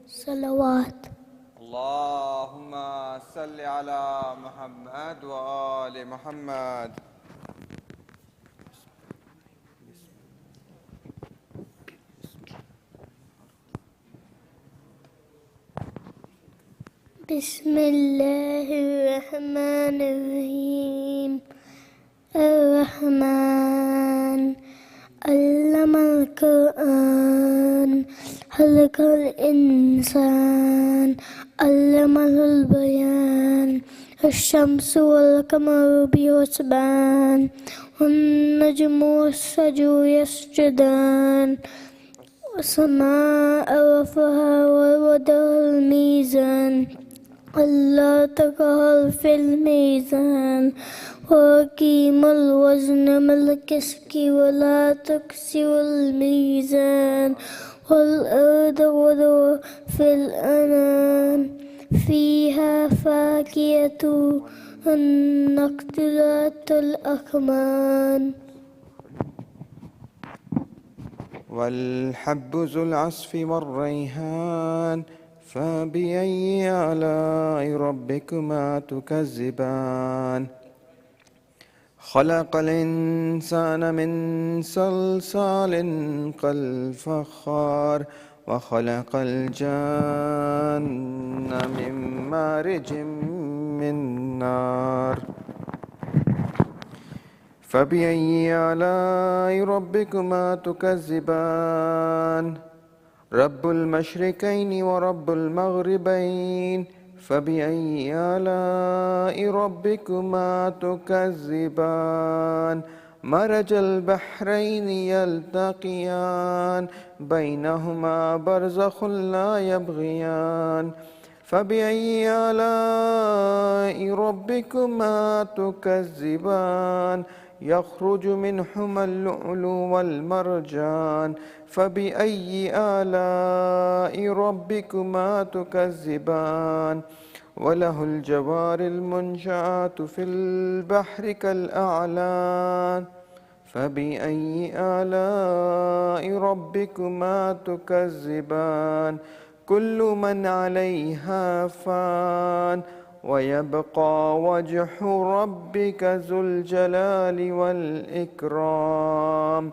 صلوات. اللهم صل على محمد وآل محمد. بسم الله الرحمن الرحيم. الرحمن علم القرآن خلق الإنسان علمه البيان. الشمس والقمر بحسبان والنجم والشجر يسجدان. والسماء رفعها ووضع الميزان ألا تطغوا في الميزان وأقيموا الوزن بالقسط ولا تخسروا الميزان. والأرض وضعها في الأنام فيها فاكهة والنخل ذات الأكمام والحب ذو العصف والريحان فبأي آلاء ربكما تكذبان. خلق الإنسان من صلصال كالفخار وخلق الجن من مارج من نار. فبأي آلاء ربكما تكذبان. رب المشرقين ورب المغربين فبأي آلاء ربكما تكذبان. مرج البحرين يلتقيان بينهما برزخ لا يبغيان. فبأي آلاء ربكما تكذبان. يخرج منهما اللؤلؤ والمرجان فبأي آلاء ربكما تكذبان. وله الجوار المنشآت في البحر كالأعلام فبأي آلاء ربكما تكذبان. كل من عليها فان ويبقى وجه ربك ذو الجلال والإكرام.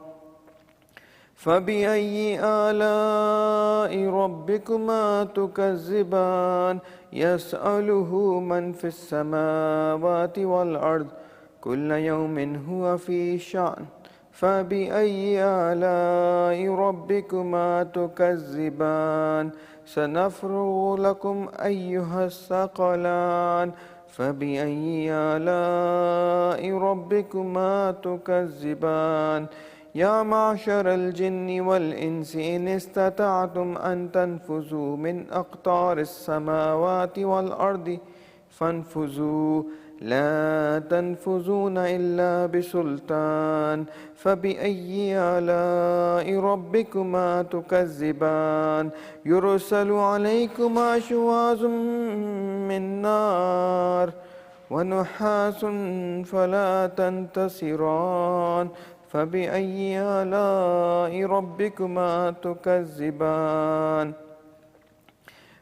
فبأي آلاء ربكما تكذبان. يسأله من في السماوات والأرض كل يوم هو في شأن. فبأي آلاء ربكما تكذبان. سنفرغ لكم أيها الثقلان. فبأي آلاء ربكما تكذبان. يا معشر الجن والإنس إن استطعتم أن تنفذوا من أقطار السماوات والأرض فانفذوا لا تنفذون إلا بسلطان. فبأي آلاء ربكما تكذبان. يرسل عليكما شواظ من نار ونحاس فلا تنتصران. فبأي آلاء ربكما تكذبان.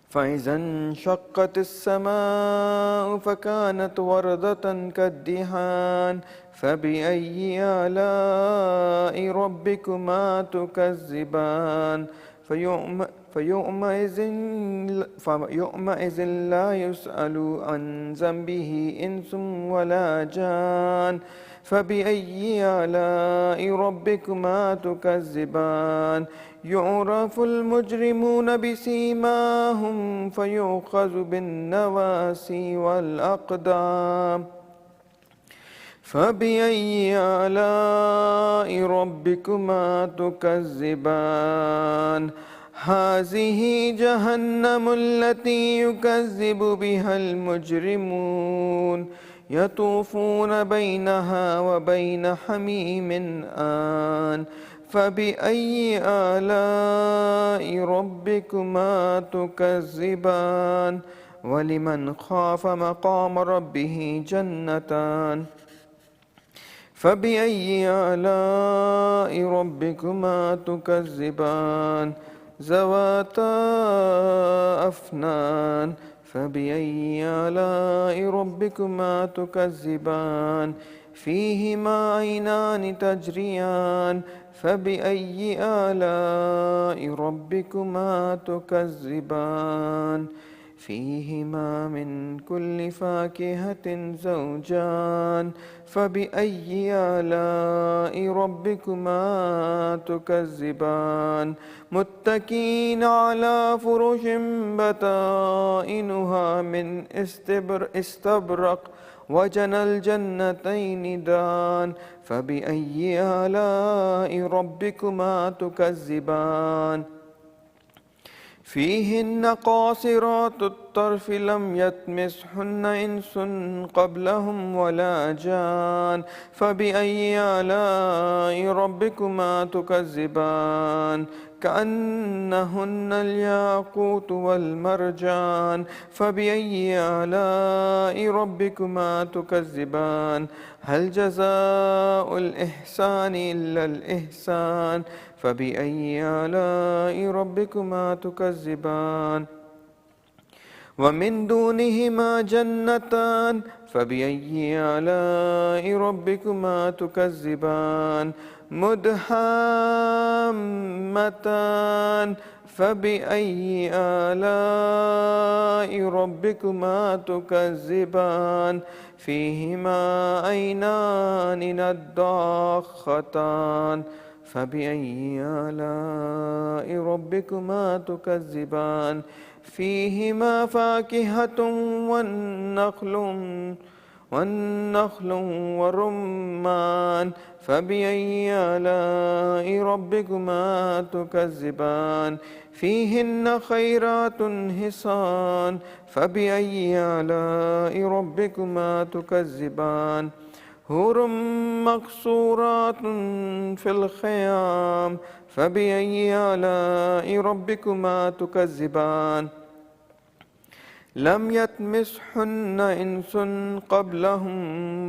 فإذا انشقت السماء فكانت وردة كالدهان. فبأي آلاء ربكما تكذبان. فيومئذ لا يسأل عن ذنبه إنس ولا جان. فبأي آلاء ربكما تكذبان. يعرف المجرمون بسيماهم فيؤخذ بالنواسي والأقدام. فبأي آلاء ربكما تكذبان. هذه جهنم التي يكذب بها المجرمون يطوفون بينها وبين حميم آن. فبأي آلاء ربكما تكذبان. ولمن خاف مقام ربه جنتان. فبأي آلاء ربكما تكذبان. ذواتا أفنان فبأي آلاء ربكما تكذبان فيهما عينان تجريان فبأي آلاء ربكما تكذبان فيهما من كل فاكهة زوجان فبأي آلاء ربكما تكذبان متكئين على فرش بطائنها من استبرق وجنى الجنتين دان فبأي آلاء ربكما تكذبان فيهن قاصرات الطرف لم يطمثهن إنس قبلهم ولا جان فبأي آلاء ربكما تكذبان كأنهن الياقوت والمرجان فبأي آلاء ربكما تكذبان هل جزاء الإحسان إلا الإحسان فبأي آلاء ربكما تكذبان ومن دونهما جنتان فبأي آلاء ربكما تكذبان مدهامتان فبأي آلاء ربكما تكذبان فيهما عينان نضاختان فبأي آلاء ربكما تكذبان فيهما فاكهة والنخل والرمان فبأي آلاء ربكما تكذبان فيهن خيرات حسان فبأي آلاء ربكما تكذبان حور مقصورات في الخيام فبأي آلاء ربكما تكذبان لم يطمثهن إنس قبلهم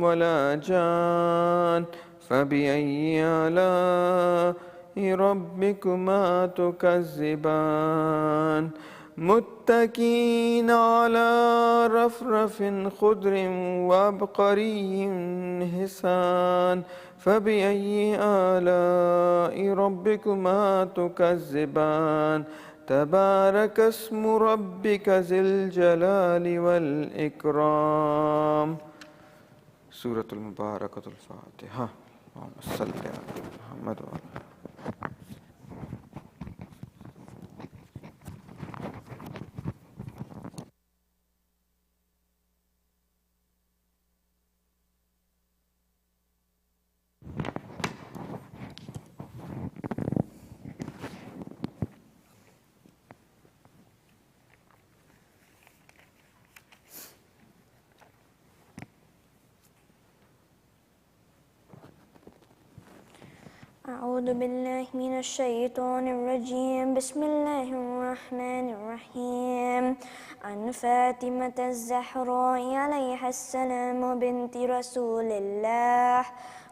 ولا جان فبأي آلاء ربكما تكذبان متكئين على رفرف خضر وعبقري حسان فبأي آلاء ربكما تكذبان تبارك اسم ربك ذي الجلال والإكرام. سورة المباركة الفاتحة. اللهم صل على محمد وعلى أعوذ بالله من الشيطان الرجيم. بسم الله الرحمن الرحيم. عن فاطمة الزهراء عليها السلام بنت رسول الله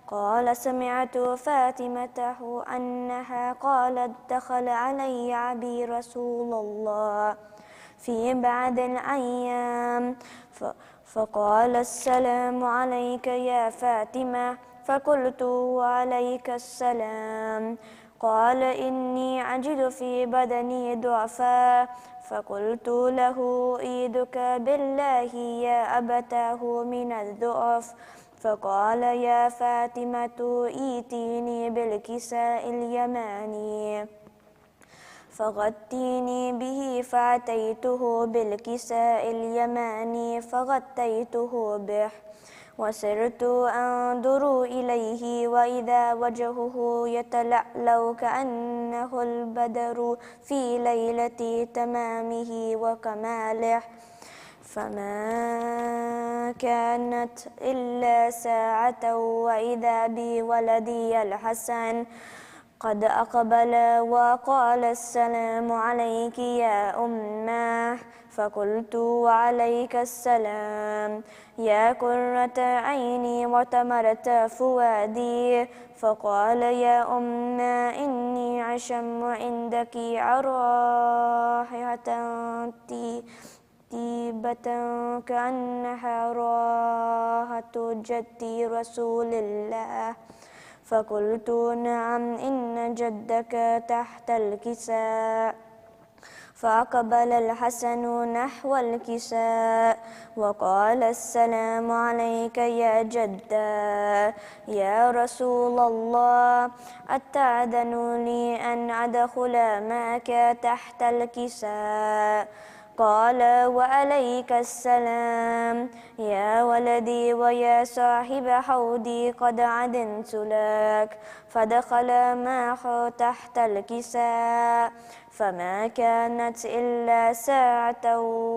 قال سمعت فاطمة أنها قالت دخل علي أبي رسول الله في بعض الأيام فقال السلام عليك يا فاطمة فقلت وعليك السلام. قال إني أجد في بدني ضعفا فقلت له أعيذك بالله يا أبتاه من الضعف. فقال يا فاطمة ائتيني بالكساء اليماني فغطيني به فأتيته بالكساء اليماني فغطيته به وسرت أنظر إليه وإذا وجهه يتلألأ كأنه البدر في ليلة تمامه وكماله. فما كانت إلا ساعة وإذا بولدي الحسن قد أقبل وقال السلام عليك يا أمه. فقلت وعليك السلام يا قرة عيني وتمرة فؤادي. فقال يا أمه إني أشم عندك رائحة طيبة كأنها رائحة جد رسول الله. فقلت نعم إن جدك تحت الكساء. فأقبل الحسن نحو الكساء وقال السلام عليك يا جدا. يا رسول الله أتأذن لي أن أدخل معك تحت الكساء؟ قال وعليك السلام يا ولدي ويا صاحب حوضي قد أذنت لك. فدخل معه تحت الكساء فما كانت إلا ساعة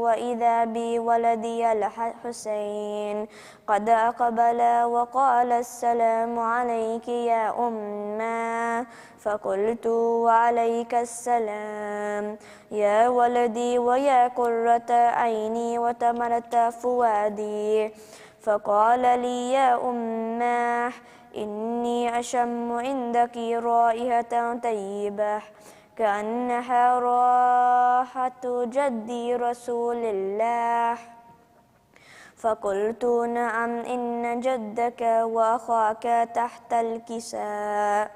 وإذا بولدي الحسين قد أقبل وقال السلام عليك يا أمه. فقلت وعليك السلام يا ولدي ويا قرة عيني وتمرة فؤادي. فقال لي يا أمه إني أشم عندك رائحة طيبة كأنها رائحة جدي رسول الله. فقلت نعم إن جدك وأخاك تحت الكساء.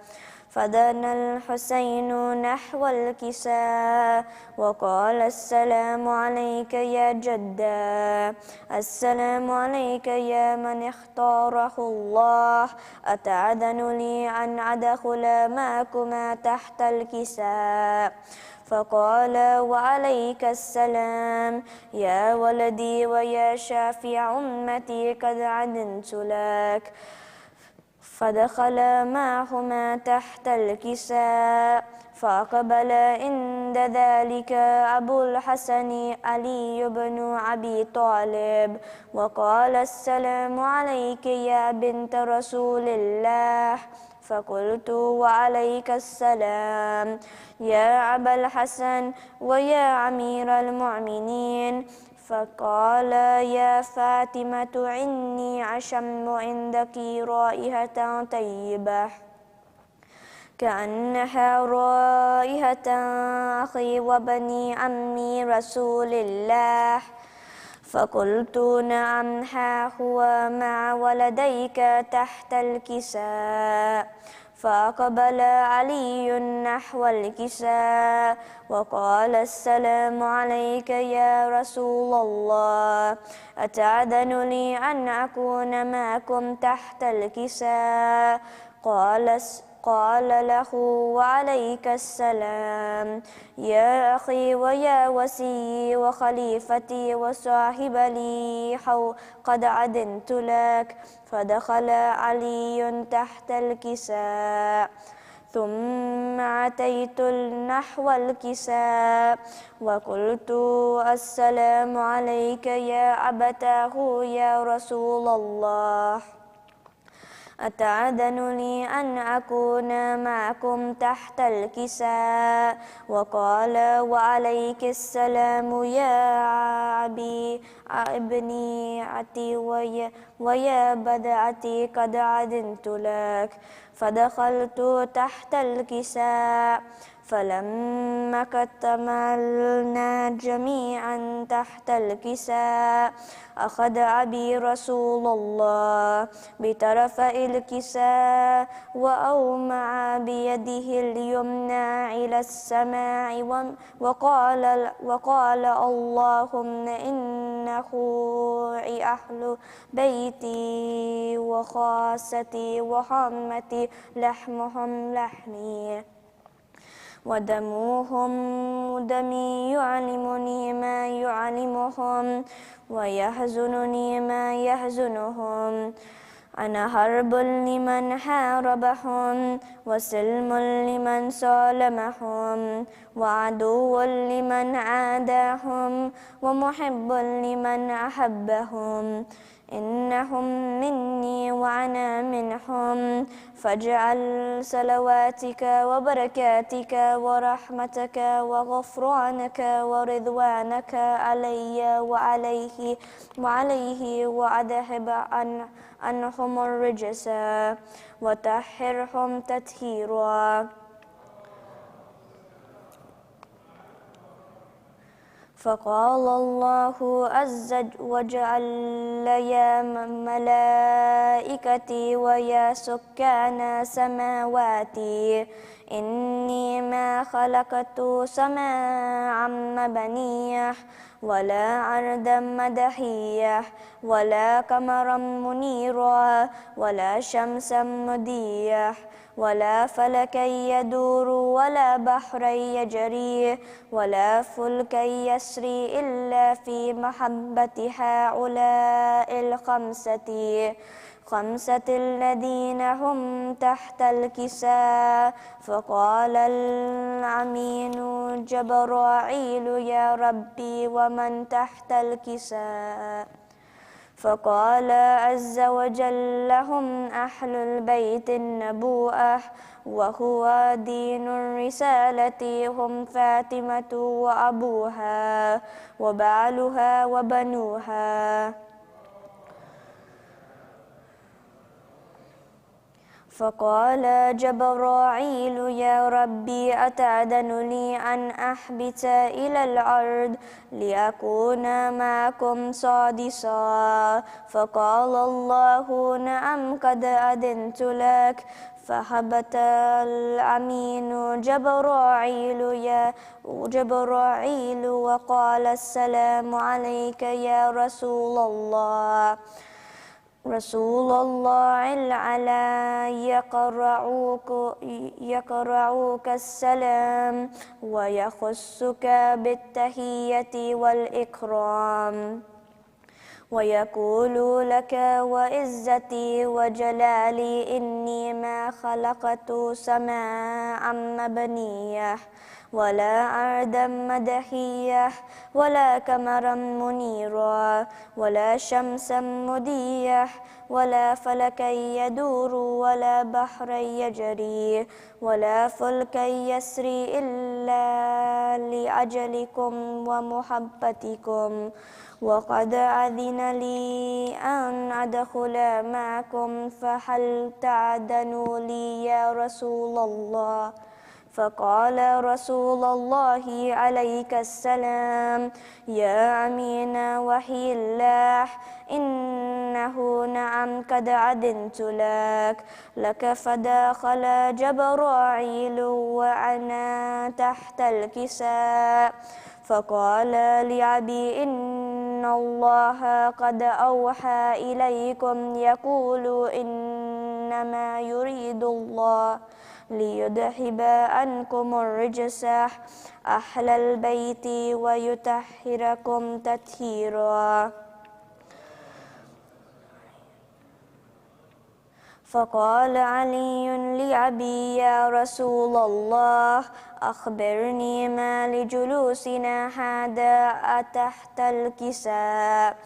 فدنا الحسين نحو الكساء وقال السلام عليك يا جدا. السلام عليك يا من اختاره الله. أتأذن لي أن أدخل معكما تحت الكساء؟ فقال وعليك السلام يا ولدي ويا شافع أمتي قد أذنت لك. فدخل معهما تحت الكساء. فأقبل عند ذلك أبو الحسن علي بن أبي طالب وقال السلام عليك يا بنت رسول الله. فقلت وعليك السلام يا أبا الحسن ويا أمير المؤمنين. فقال يا فاطمة إني أشم عندك رائحة طيبة كأنها رائحة أخي وبني عمي رسول الله. فقلت نعم ها هو مع ولديك تحت الكساء. فأقبل علي نحو الكساء وقال السلام عليك يا رسول الله. أتأذن لي أن أكون معكم تحت الكساء؟ قال له وعليك السلام يا أخي ويا وسيي وخليفتي وصاحب لي قد أذنت لك. فدخل علي تحت الكساء. ثم أتيت نحو الكساء وقلت السلام عليك يا أبتاه يا رسول الله. أتأذن لي أن أكون معكم تحت الكساء؟ وقال وعليك السلام يا ابني عتي ويا بدعتي قد أذنت لك. فدخلت تحت الكساء. فلما اكتملنا جميعا تحت الكساء أخذ أبي رسول الله بطرف الكساء وأومع بيده اليمنى إلى السماء وقال اللهم إنه أهل بيتي وخاصتي وحمتي لحمهم لحمي ودموهم دمي يعلمني ما يعلمهم ويحزنني ما يحزنهم. أنا حرب لمن حاربهم وسلم لمن سالمهم وعدو لمن عاداهم ومحب لمن أحبهم. إنهم مني وأنا منهم. فاجعل صلواتك وبركاتك ورحمتك وغفرانك ورضوانك علي وعليه وأذهب عنهم الرجس وطهرهم تطهيرا. فقال الله عز وجل يا ملائكتي ويا سكان سماواتي إني ما خلقت سماعا مبنية ولا عرضا مدحية ولا قمرا منيرا ولا شمسا مضية ولا فلكا يدور ولا بحرا يجري ولا فلكا يسري إلا في محبة هؤلاء خمسة الذين هم تحت الكساء. فقال الأمين جبرائيل يا ربي ومن تحت الكساء؟ فقال عز وجل هم أهل البيت النبوءة وهو دين الرسالة هم فاطمة وأبوها وبعلها وبنوها. فقال جبرائيل يا ربي أتأذن لي أن أهبط إلى الأرض لأكون معكم سادسا؟ فقال الله نعم قد أذنت لك. فهبط الأمين جبرائيل وقال السلام عليك يا رسول الله. رسول الله الأعلى يقرأك السلام ويخصك بالتحية والإكرام ويقول لك وعزتي وجلالي إني ما خلقت سماء مبنية ولا أرضا مدحية ولا قمرا منيرا ولا شمسا مضية ولا فلكا يدور ولا بحرا يجري ولا فلكا يسري إلا لأجلكم ومحبتكم وقد أذن لي أن أدخل معكم فهل تأذن لي يا رسول الله؟ فقال رسول الله عليك السلام يا أمين وحي الله إنه نعم قد أذنت لك. فدخل جبرائيل وأنا تحت الكساء. فقال لأبي إن الله قد أوحى إليكم يقول إنما يريد الله ليذهب عنكم الرجس أهل البيت ويطهركم تطهيرا. فقال علي لأبي يا رسول الله أخبرني ما لجلوسنا هذا تحت الكساء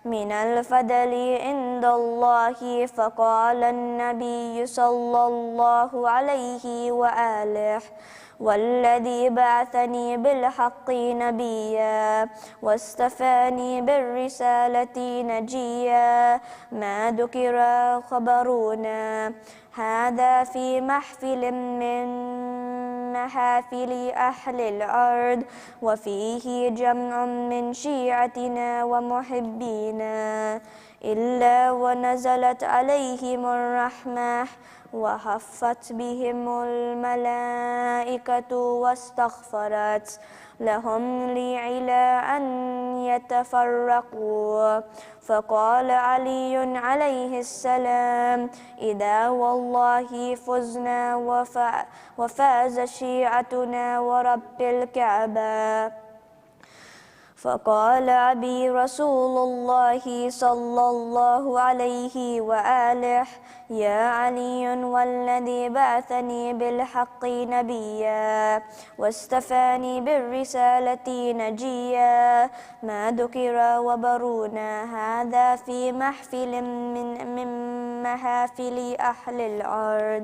من الفضل عند الله. فقال النبي صلى الله عليه وآله والذي بعثني بالحق نبيا واصطفاني بالرسالة نجيا ما ذكر خبرنا هذا في محفل من محافل أهل الأرض وفيه جمع من شيعتنا ومحبينا إلا ونزلت عليهم الرحمة وحفت بهم الملائكة واستغفرت لهم لعلى أن يتفرقوا. فقال علي عليه السلام إذا والله فزنا وفاز شيعتنا ورب الكعبة. فقال أبي رسول الله صلى الله عليه وآله يا علي والذي بعثني بالحق نبيا واصطفاني بالرسالة نجيا ما ذكر وبرونا هذا في محفل من محافل أهل الأرض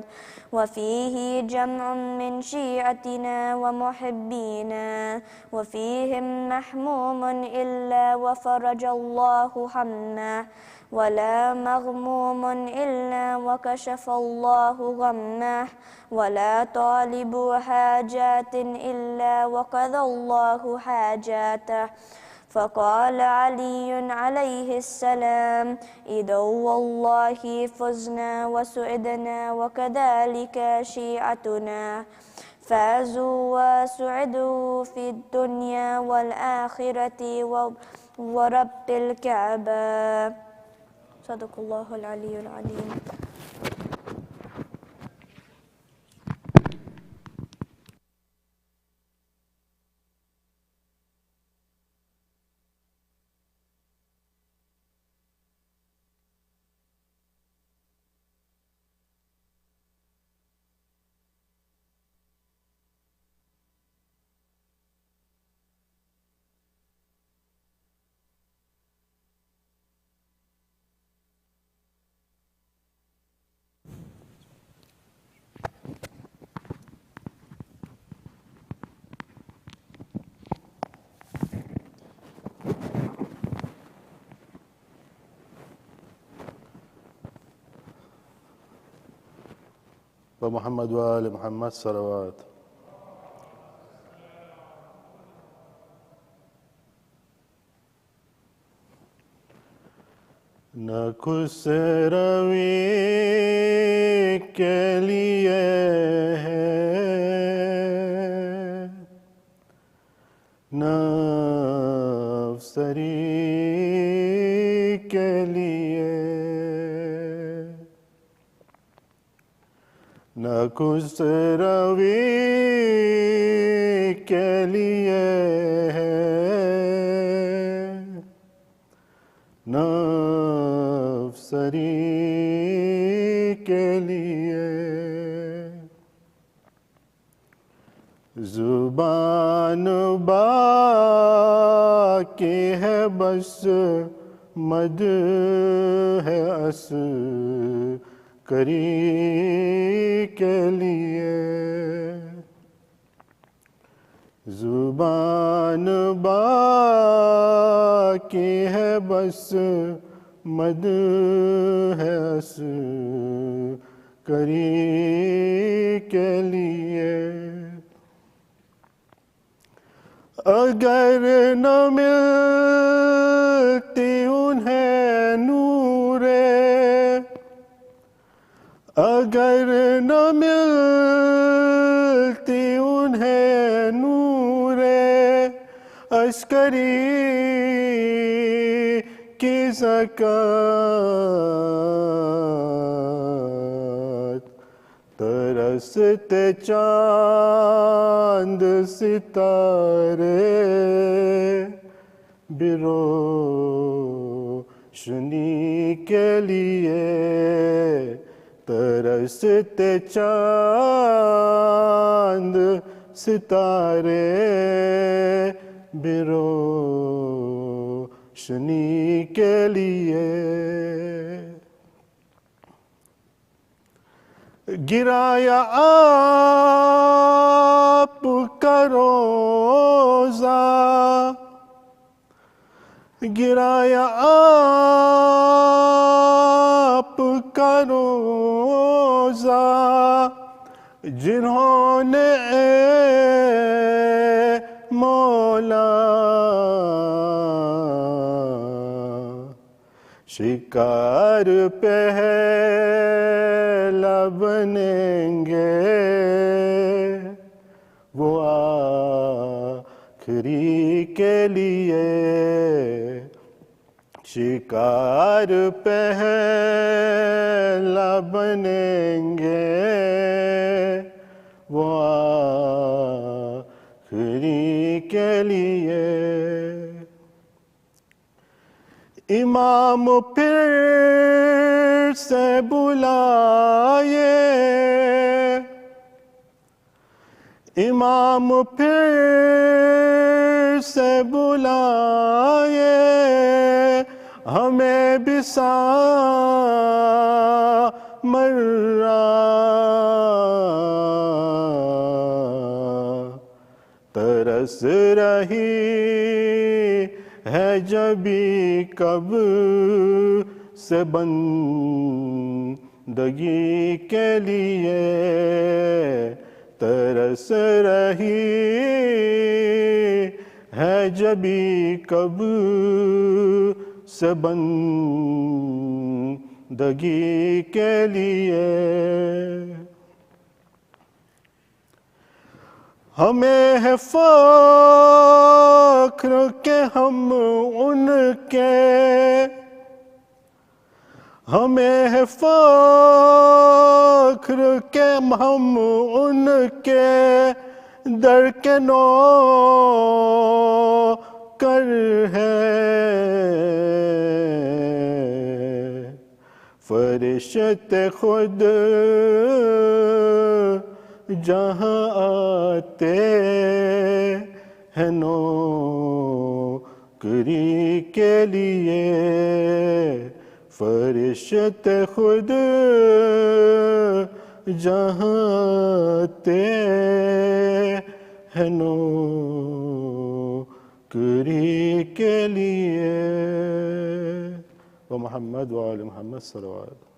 وفيه جمع من شيعتنا ومحبينا وفيهم محموم إلا وفرج الله همه ولا مغموم إلا وكشف الله غمه ولا طالب حاجات إلا وقضى الله حاجاته فقال علي عليه السلام إذا والله فزنا وسعدنا وكذلك شيعتنا فازوا وسعدوا في الدنيا والآخرة ورب الكعبة صدق الله العلي العليم. ومحمد وآل محمد صلوات. نہ کس روی کے لیے ہے نہ افسری کے لیے نہ کس روی کے لیے ہے نہ افسری کے لیے زبان باقی ہے بس مد ہے عسکری کے لیے زبان باقی ہے بس مد ہے عسکری کے لیے اگر نہ ملتی انہیں نور اگر نہ ملتی انہیں نور عسکری کی زکوٰۃ ترستے چاند ستارے بروشنی کے لیے ترستے چاند ستارے بروشنی کے لیے گرایا آپ کا روزہ گرایا آپ کا روزہ جنہوں نے اے مولا شکار پہلا بنیں گے وہ آخری کے لیے شکار پہلا بنیں گے وہ آخری کے لیے امام پھر سے بلائے امام پھر سے بلائے ہمیں بھی ساتھ तरस रही है जबी कब से बंदगी के लिए तरस रही है जबी कब से बंदगी के लिए हमें है फ़ख्र के हम उनके हमें है फ़ख्र के हम उनके दर के नौकर हैं फरिश्ते खुद जहाँ आते हैं नौकरी के लिए फरिश्ते खुद जहाँ आते हैं नौकरी के लिए व मोहम्मद व आले मोहम्मद सल्लल्लाहु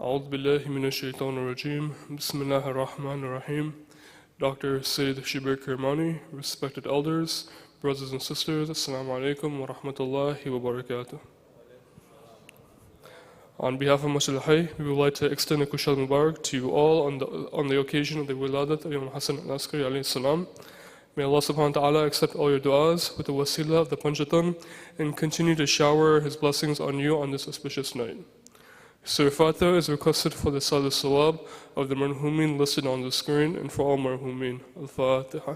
أعوذ بالله من الشيطان الرجيم بسم الله الرحمن الرحيم Dr. Sayyid Shabbir Kirmani, respected elders, brothers and sisters, Assalamu alaikum wa rahmatullahi wa barakatuh. On behalf of Masjid Hayy, we would like to extend a Kushal Mubarak to you all on the occasion of the Wiladat of Imam Hassan al-Askari alayhi salam. May Allah subhanahu wa ta'ala accept all your du'as with the wasila of the Panchatan and continue to shower His blessings on you on this auspicious night. Surah Fatiha is requested for the Salah Sawab of the marhumin listed on the screen and for all marhumin. Al-Fatiha.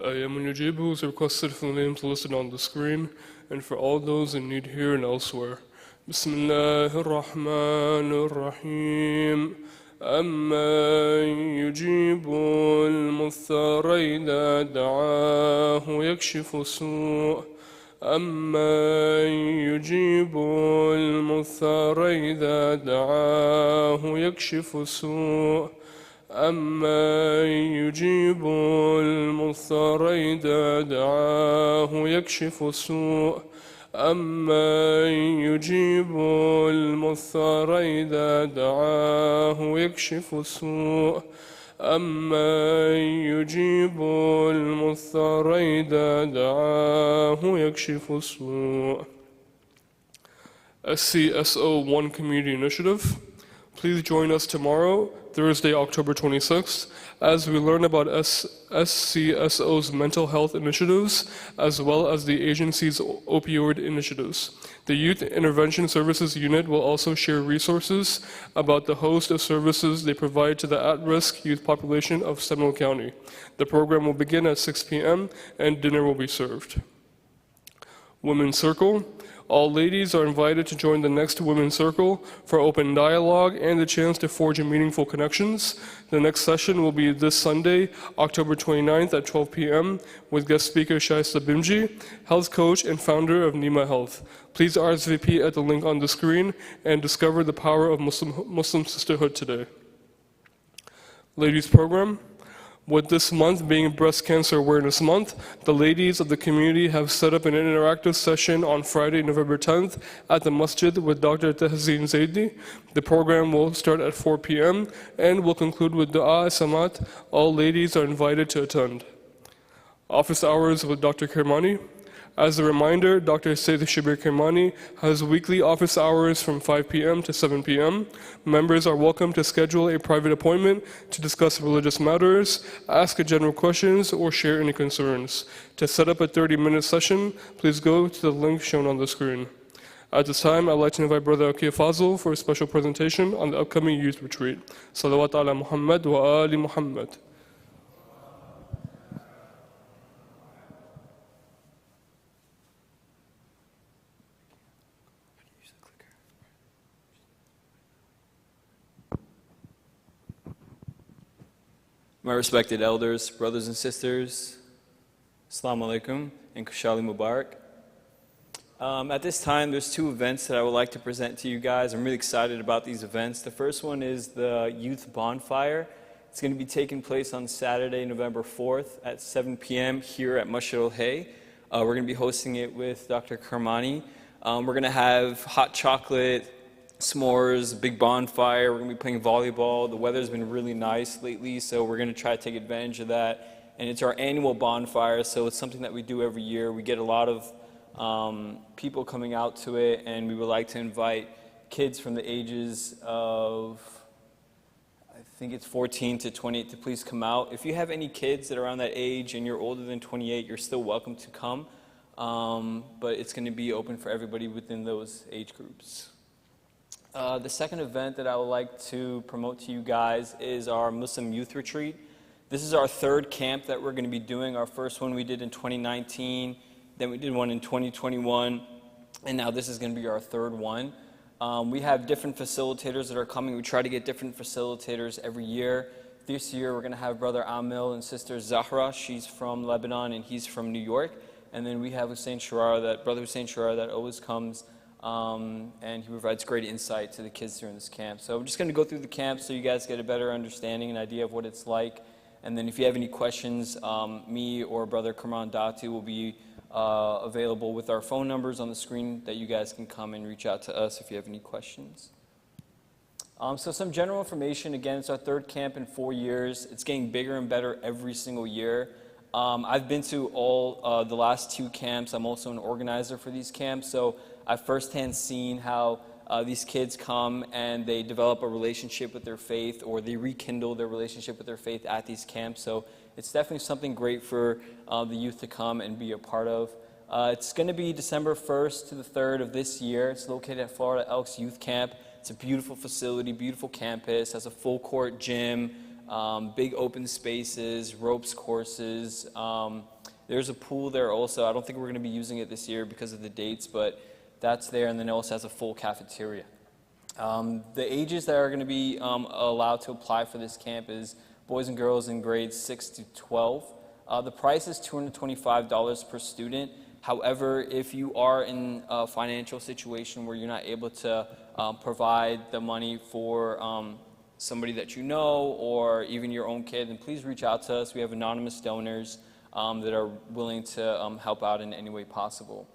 Yamun Yujibu is requested for the names listed on the screen and for all those in need here and elsewhere. Bismillahir Rahmanir Rahim. أَمَّن يُجِيبُ الْمُضْطَرَّ إِذَا دَعَاهُ يَكْشِفُ السُّوءَ أَمَّن يُجِيبُ الْمُضْطَرَّ إِذَا دَعَاهُ يَكْشِفُ السُّوءَ أَمَّن يُجِيبُ الْمُضْطَرَّ إِذَا دَعَاهُ يَكْشِفُ السُّوءَ أَمَّن يُجِيبُ الْمُضْطَرَّ إِذَا دَعَاهُ يَكْشِفُ السُّوءَ أَمَّن يُجِيبُ الْمُضْطَرَّ إِذَا دَعَاهُ يَكْشِفُ السُّوءَ. SCSO 1 Community Initiative. Please join us tomorrow, Thursday, October 26th, as we learn about SCSO's mental health initiatives, as well as the agency's opioid initiatives. The Youth Intervention Services Unit will also share resources about the host of services they provide to the at-risk youth population of Seminole County. The program will begin at 6 p.m. and dinner will be served. Women's Circle. All ladies are invited to join the next Women's Circle for open dialogue and the chance to forge meaningful connections. The next session will be this Sunday, October 29th at 12 p.m. with guest speaker Shaista Bimji, health coach and founder of Nima Health. Please RSVP at the link on the screen and discover the power of Muslim sisterhood today. Ladies program. With this month being Breast Cancer Awareness Month, the ladies of the community have set up an interactive session on Friday, November 10th at the Masjid with Dr. Tahzeen Zaidi. The program will start at 4 p.m. and will conclude with Dua Samat. All ladies are invited to attend. Office hours with Dr. Kirmani. As a reminder, Dr. Shabbir Kirmani has weekly office hours from 5 p.m. to 7 p.m. Members are welcome to schedule a private appointment to discuss religious matters, ask general questions, or share any concerns. To set up a 30-minute session, please go to the link shown on the screen. At this time, I'd like to invite Brother Akil Fazl for a special presentation on the upcoming youth retreat. Salawat ala Muhammad wa ali Muhammad. My respected elders, brothers and sisters, Assalamu alaikum and Kushali Mubarak. At this time, there's two events that I would like to present to you guys. I'm really excited about these events. The first one is the Youth Bonfire. It's going to be taking place on Saturday, November 4th at 7 p.m. here at Masjid al-Hayy. We're going to be hosting it with Dr. Kirmani. We're going to have hot chocolate, s'mores, big bonfire. We're going to be playing volleyball. The weather's been really nice lately, so we're going to try to take advantage of that. And it's our annual bonfire, so it's something that we do every year. We get a lot of people coming out to it, and we would like to invite kids from the ages of, I think it's 14 to 28 to please come out. If you have any kids that are around that age and you're older than 28, you're still welcome to come. But it's going to be open for everybody within those age groups. The second event that I would like to promote to you guys is our Muslim Youth Retreat. This is our third camp that we're going to be doing. Our first one we did in 2019, then we did one in 2021, and now this is going to be our third one. We have different facilitators that are coming. We try to get different facilitators every year. This year we're going to have Brother Amil and Sister Zahra. She's from Lebanon and he's from New York. And then we have Brother Hussein Sharara that always comes. And he provides great insight to the kids during this camp. So I'm just going to go through the camp so you guys get a better understanding and idea of what it's like. And then if you have any questions, me or Brother Kirman Datu will be available with our phone numbers on the screen that you guys can come and reach out to us if you have any questions. So some general information. Again, it's our third camp in 4 years. It's getting bigger and better every single year. I've been to all the last 2 camps. I'm also an organizer for these camps. So I've firsthand seen how these kids come and they develop a relationship with their faith, or they rekindle their relationship with their faith at these camps. So it's definitely something great for the youth to come and be a part of. It's going to be December 1st to the 3rd of this year. It's located at Florida Elks Youth Camp. It's a beautiful facility, beautiful campus, has a full court gym, big open spaces, ropes courses. There's a pool there also. I don't think we're going to be using it this year because of the dates, but that's there, and then it also has a full cafeteria. The ages that are going to be allowed to apply for this camp is boys and girls in grades 6 to 12. The price is $225 per student. However, if you are in a financial situation where you're not able to provide the money for somebody that you know or even your own kid, then please reach out to us. We have anonymous donors that are willing to help out in any way possible.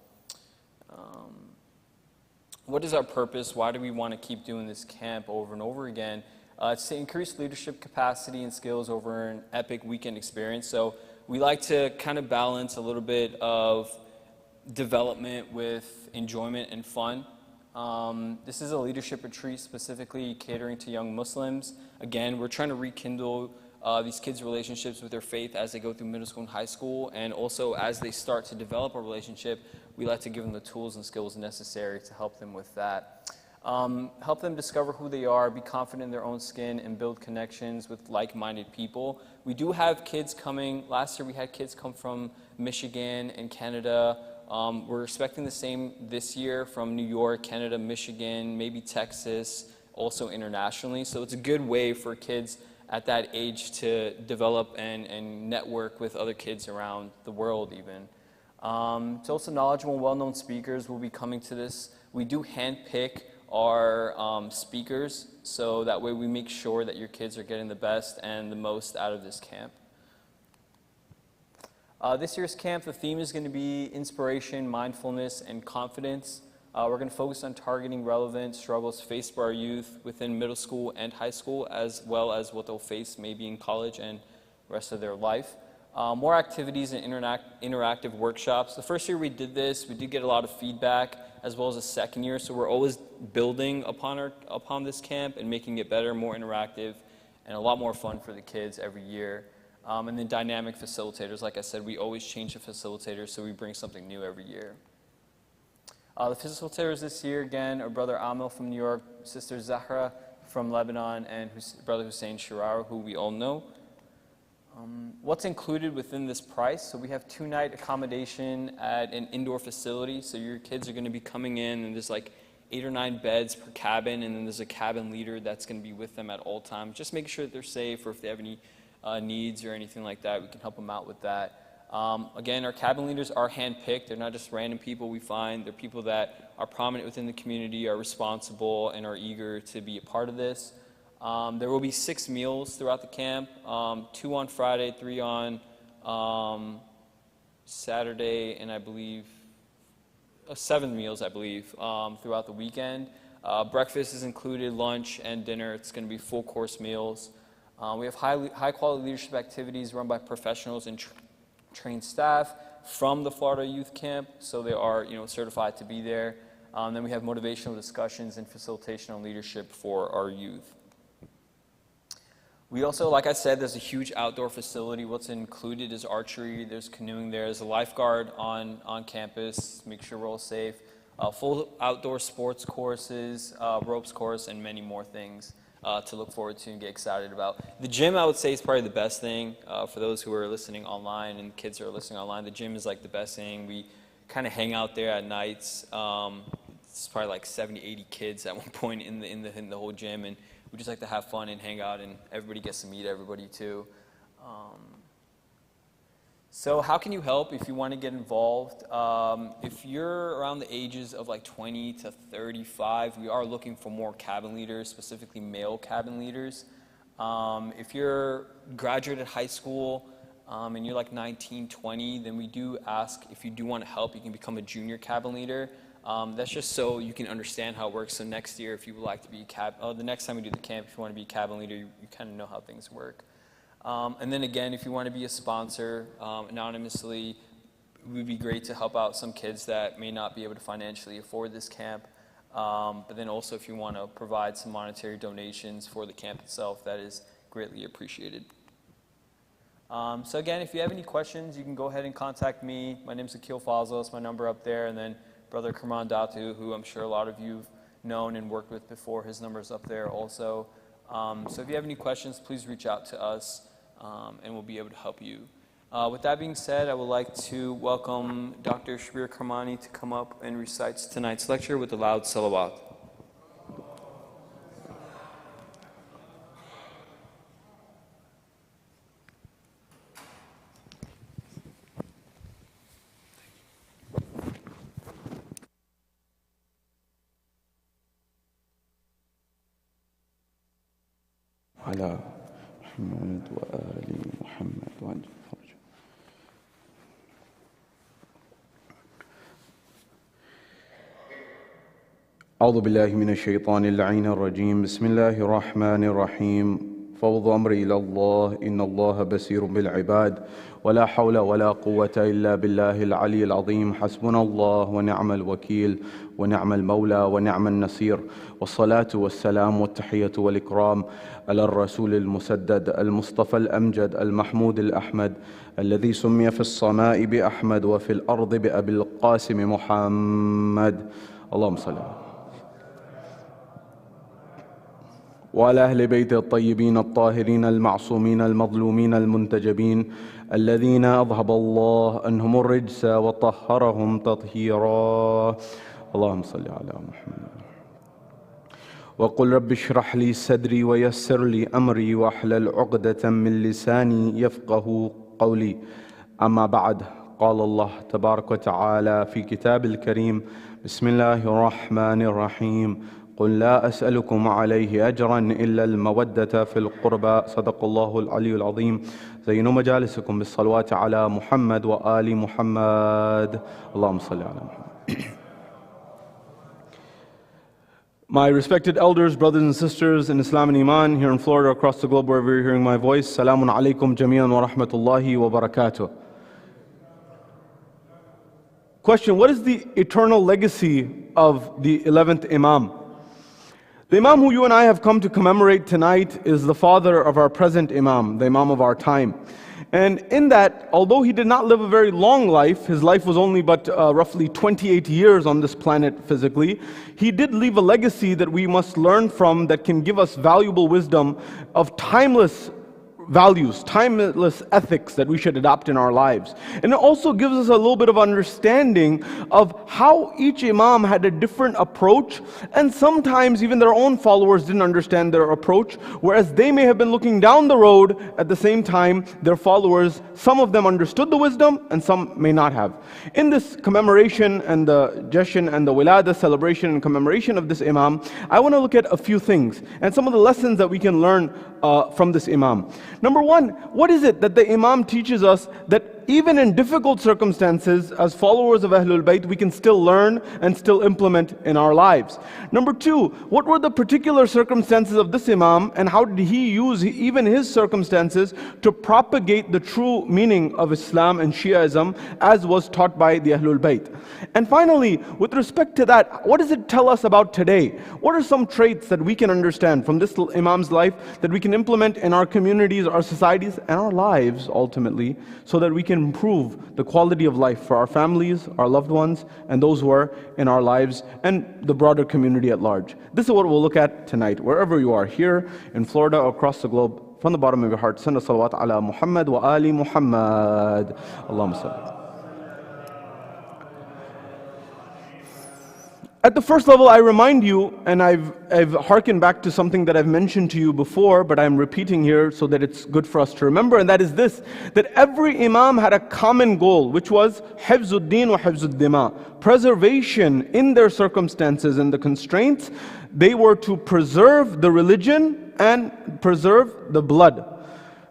What is our purpose? Why do we want to keep doing this camp over and over again? It's to increase leadership capacity and skills over an epic weekend experience. So we like to kind of balance a little bit of development with enjoyment and fun. This is a leadership retreat specifically catering to young Muslims. Again, we're trying to rekindle these kids' relationships with their faith as they go through middle school and high school, and also as they start to develop a relationship, we like to give them the tools and skills necessary to help them with that. Help them discover who they are, be confident in their own skin, and build connections with like-minded people. We do have kids coming. Last year we had kids come from Michigan and Canada. We're expecting the same this year from New York, Canada, Michigan, maybe Texas, also internationally. So it's a good way for kids at that age to develop and network with other kids around the world even. It's also knowledgeable and well-known speakers will be coming to this. We do handpick our speakers, so that way we make sure that your kids are getting the best and the most out of this camp. This year's camp, the theme is going to be inspiration, mindfulness, and confidence. We're going to focus on targeting relevant struggles faced by our youth within middle school and high school, as well as what they'll face maybe in college and the rest of their life. More activities and interactive workshops. The first year we did this, we did get a lot of feedback, as well as the second year, so we're always building upon this camp and making it better, more interactive, and a lot more fun for the kids every year. And then dynamic facilitators. Like I said, we always change the facilitators, so we bring something new every year. The facilitators this year, again, are Brother Amil from New York, Sister Zahra from Lebanon, and Brother Hussein Shirar, who we all know. What's included within this price? So we have 2-night accommodation at an indoor facility. So your kids are going to be coming in, and there's like 8 or 9 beds per cabin, and then there's a cabin leader that's going to be with them at all times. Just making sure that they're safe, or if they have any needs or anything like that, we can help them out with that. Again, our cabin leaders are handpicked. They're not just random people we find. They're people that are prominent within the community, are responsible, and are eager to be a part of this. There will be 6 meals throughout the camp, 2 on Friday, 3 on Saturday, and I believe 7 meals, I believe, throughout the weekend. Breakfast is included, lunch and dinner. It's going to be full course meals. We have high quality leadership activities run by professionals and trained staff from the Florida Youth Camp, so they are certified to be there. Then we have motivational discussions and facilitation on leadership for our youth. We also, like I said, there's a huge outdoor facility. What's included is archery, there's canoeing there, there's a lifeguard on campus, make sure we're all safe, full outdoor sports courses, ropes course, and many more things to look forward to and get excited about. The gym, I would say, is probably the best thing for those who are listening online and kids who are listening online. The gym is like the best thing. We kind of hang out there at nights. It's probably like 70, 80 kids at one point in the whole gym, and we just like to have fun and hang out, and everybody gets to meet everybody too. So how can you help if you want to get involved? If you're around the ages of like 20 to 35, we are looking for more cabin leaders, specifically male cabin leaders. If you're graduated high school and you're like 19, 20, then we do ask if you do want to help, you can become a junior cabin leader. That's just so you can understand how it works. So next year, if you would like to be the next time we do the camp, if you want to be a cabin leader, you kind of know how things work. And then again, if you want to be a sponsor anonymously, it would be great to help out some kids that may not be able to financially afford this camp. But then also if you want to provide some monetary donations for the camp itself, that is greatly appreciated. So again, if you have any questions, you can go ahead and contact me. My name is Akil Fazal, it's my number up there, and then Brother Kirmani Datu, who I'm sure a lot of you've known and worked with before, his number's up there also. So if you have any questions, please reach out to us, and we'll be able to help you. With that being said, I would like to welcome Dr. Shabbir Kirmani to come up and recite tonight's lecture with a loud salawat. على محمد وآل محمد وعلى fridge. أعوذ بالله من الشيطان اللعين الرجيم. بسم الله الرحمن الرحيم. فوض أمري إلى الله إن الله بصير بالعباد ولا حول ولا قوة إلا بالله العلي العظيم. حسبنا الله ونعم الوكيل ونعم المولى ونعم النصير. والصلاة والسلام والتحية والإكرام على الرسول المسدد المصطفى الأمجد المحمود الأحمد الذي سمي في السماء بأحمد وفي الأرض بأبي القاسم محمد. اللهم صل على وعلى أهل بيت الطيبين الطاهرين المعصومين المظلومين المنتجبين الذين أذهب الله عنهم الرجس وطهرهم تطهيرا. اللهم صل على محمد. وقل رب اشرح لي صدري ويسر لي أمري واحلل عقدة من لساني يفقه قولي. أما بعد، قال الله تبارك وتعالى في كتاب الكريم: بسم الله الرحمن الرحيم. قل لا أسألكم عليه أجرا إلا المودة في القربى صدق الله العلي العظيم زينوا مجالسكم بالصلوات على محمد وآل محمد اللهم صل على محمد. My respected elders, brothers and sisters in Islam and Iman here in Florida, across the globe, wherever you're hearing my voice, Salamun alaikum jami'an wa rahmatullahi wa barakatuh. Question, what is the eternal legacy of the 11th Imam? The Imam who you and I have come to commemorate tonight is the father of our present Imam, the Imam of our time. And in that, although he did not live a very long life, his life was only but roughly 28 years on this planet physically, he did leave a legacy that we must learn from that can give us valuable wisdom of timeless values, timeless ethics that we should adopt in our lives. And it also gives us a little bit of understanding of how each Imam had a different approach, and sometimes even their own followers didn't understand their approach, whereas they may have been looking down the road, at the same time their followers, some of them understood the wisdom and some may not have. In this commemoration and the Jashan and the Wiladat celebration and commemoration of this Imam, I want to look at a few things and some of the lessons that we can learn from this Imam. Number one, what is it that the Imam teaches us that even in difficult circumstances, as followers of Ahlul Bayt, we can still learn and still implement in our lives? Number two, what were the particular circumstances of this Imam and how did he use even his circumstances to propagate the true meaning of Islam and Shiaism as was taught by the Ahlul Bayt? And finally, with respect to that, what does it tell us about today? What are some traits that we can understand from this Imam's life that we can implement in our communities, our societies, and our lives ultimately, so that we can improve the quality of life for our families, our loved ones, and those who are in our lives, and the broader community at large? This is what we'll look at tonight. Wherever you are, here in Florida or across the globe, from the bottom of your heart, send a salawat ala Muhammad wa ali Muhammad. Allahumma salli. At the first level, I remind you, and I've hearkened back to something that I've mentioned to you before, but I'm repeating here so that it's good for us to remember, and that is this, that every Imam had a common goal, which was Hifzuddin wa Hifzuddima, preservation in their circumstances and the constraints. They were to preserve the religion and preserve the blood.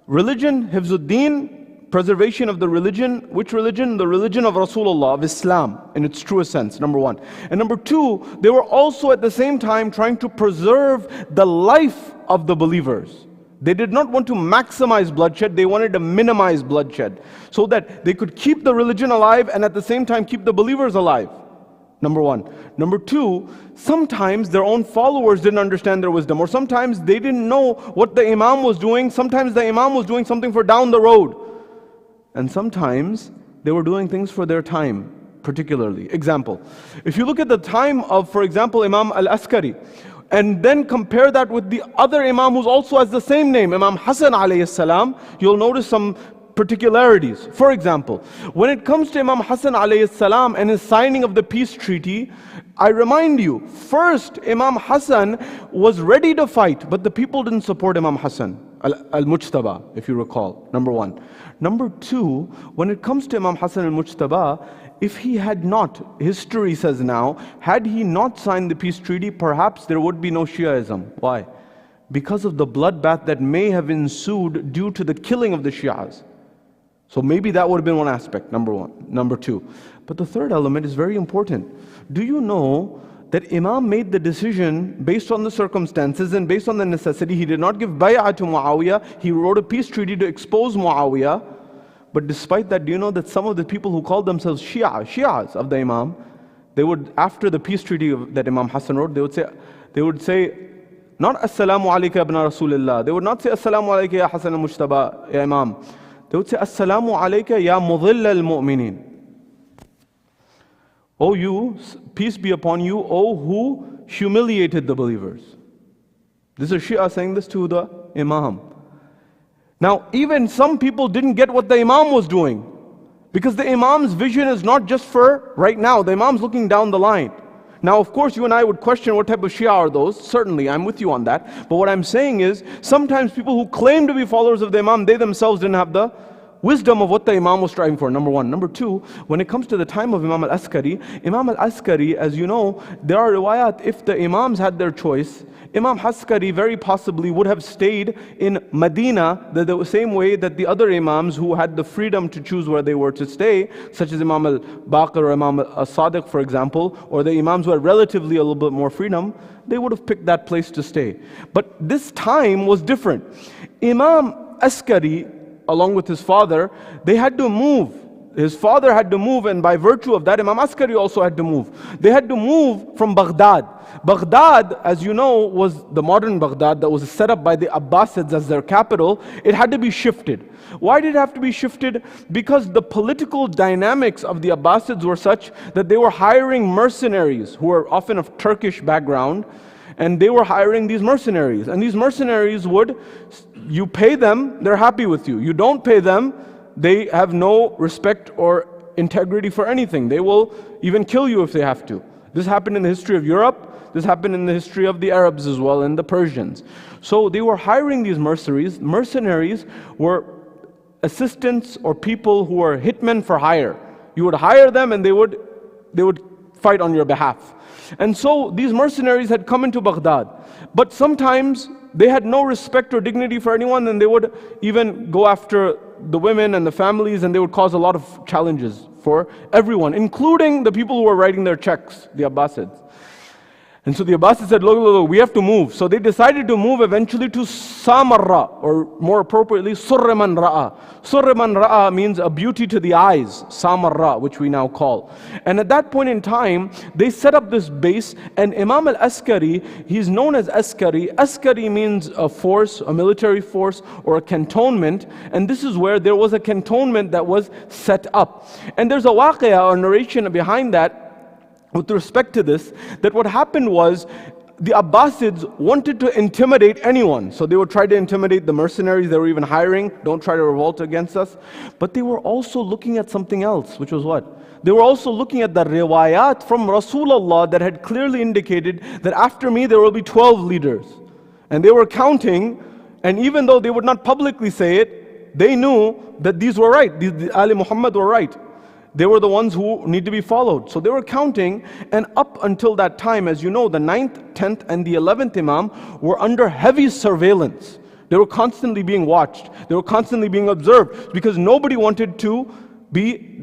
Religion, Hifzuddin, preservation of the religion. Which religion? The religion of Rasulullah, of Islam, in its truest sense, number one. And number two, they were also at the same time trying to preserve the life of the believers. They did not want to maximize bloodshed, they wanted to minimize bloodshed, so that they could keep the religion alive and at the same time keep the believers alive. Number one. Number two, sometimes their own followers didn't understand their wisdom, or sometimes they didn't know what the Imam was doing. Sometimes the Imam was doing something for down the road. And sometimes they were doing things for their time, particularly. Example, if you look at the time of, for example, Imam al-Askari, and then compare that with the other Imam who also has the same name, Imam Hassan alayhi salam, you'll notice some particularities. For example, when it comes to Imam Hassan alayhi salam and his signing of the peace treaty, I remind you, first Imam Hassan was ready to fight, but the people didn't support Imam Hassan al-Mujtaba, if you recall, number one. Number two, when it comes to Imam Hassan al-Mujtaba, if he had not, history says now, had he not signed the peace treaty, perhaps there would be no Shiaism. Why? Because of the bloodbath that may have ensued due to the killing of the Shias. So maybe that would have been one aspect, number one. Number two. But the third element is very important. Do you know that Imam made the decision based on the circumstances and based on the necessity? He did not give bay'ah to Muawiyah. He wrote a peace treaty to expose Muawiyah. But despite that, do you know that some of the people who called themselves Shias of the Imam, they would, after the peace treaty that Imam Hassan wrote, they would say, not Assalamu alayka ibn Rasulillah. They would not say Assalamu alayka ya Hassan al-Mujtaba, ya Imam. They would say Assalamu alayka ya mudhill al-mu'minin. O you, peace be upon you, O who humiliated the believers. This is Shia saying this to the Imam. Now, even some people didn't get what the Imam was doing, because the Imam's vision is not just for right now. The Imam's looking down the line. Now, of course, you and I would question what type of Shia are those. Certainly, I'm with you on that. But what I'm saying is, sometimes people who claim to be followers of the Imam, they themselves didn't have the wisdom of what the Imam was striving for, number one. Number two, when it comes to the time of Imam al-Askari, as you know, there are riwayat, if the Imams had their choice, Imam Askari very possibly would have stayed in Medina the same way that the other Imams who had the freedom to choose where they were to stay, such as Imam al-Baqir or Imam al-Sadiq, for example, or the Imams who had relatively a little bit more freedom, they would have picked that place to stay. But this time was different. Imam Askari, along with his father, they had to move. His father had to move, and by virtue of that, Imam Askari also had to move. They had to move from Baghdad. Baghdad, as you know, was the modern Baghdad that was set up by the Abbasids as their capital. It had to be shifted. Why did it have to be shifted? Because the political dynamics of the Abbasids were such that they were hiring mercenaries who were often of Turkish background, and they were hiring these mercenaries. And these mercenaries you pay them, they're happy with you. You don't pay them, they have no respect or integrity for anything. They will even kill you if they have to. This happened in the history of Europe. This happened in the history of the Arabs as well, and the Persians. So they were hiring these mercenaries. Mercenaries were assistants or people who were hitmen for hire. You would hire them and they would fight on your behalf. And so these mercenaries had come into Baghdad. But sometimes they had no respect or dignity for anyone, and they would even go after the women and the families, and they would cause a lot of challenges for everyone, including the people who were writing their checks, the Abbasids. And so the Abbasids said, look, we have to move. So they decided to move eventually to Samarra, or more appropriately, Surriman Ra'a. Surriman Ra'a means a beauty to the eyes, Samarra, which we now call. And at that point in time, they set up this base, and Imam al-Askari, he's known as Askari. Askari means a force, a military force, or a cantonment. And this is where there was a cantonment that was set up. And there's a waqiyah, or narration behind that, with respect to this, that what happened was the Abbasids wanted to intimidate anyone. So they would try to intimidate the mercenaries they were even hiring. Don't try to revolt against us. But they were also looking at something else, which was what? They were also looking at the riwayat from Rasulullah that had clearly indicated that after me there will be 12 leaders. And they were counting, and even though they would not publicly say it, they knew that these were right. The Ali Muhammad were right. They were the ones who need to be followed. So they were counting, and up until that time, as you know, the 9th, 10th, and the 11th Imam were under heavy surveillance. They were constantly being watched. They were constantly being observed, because nobody wanted to be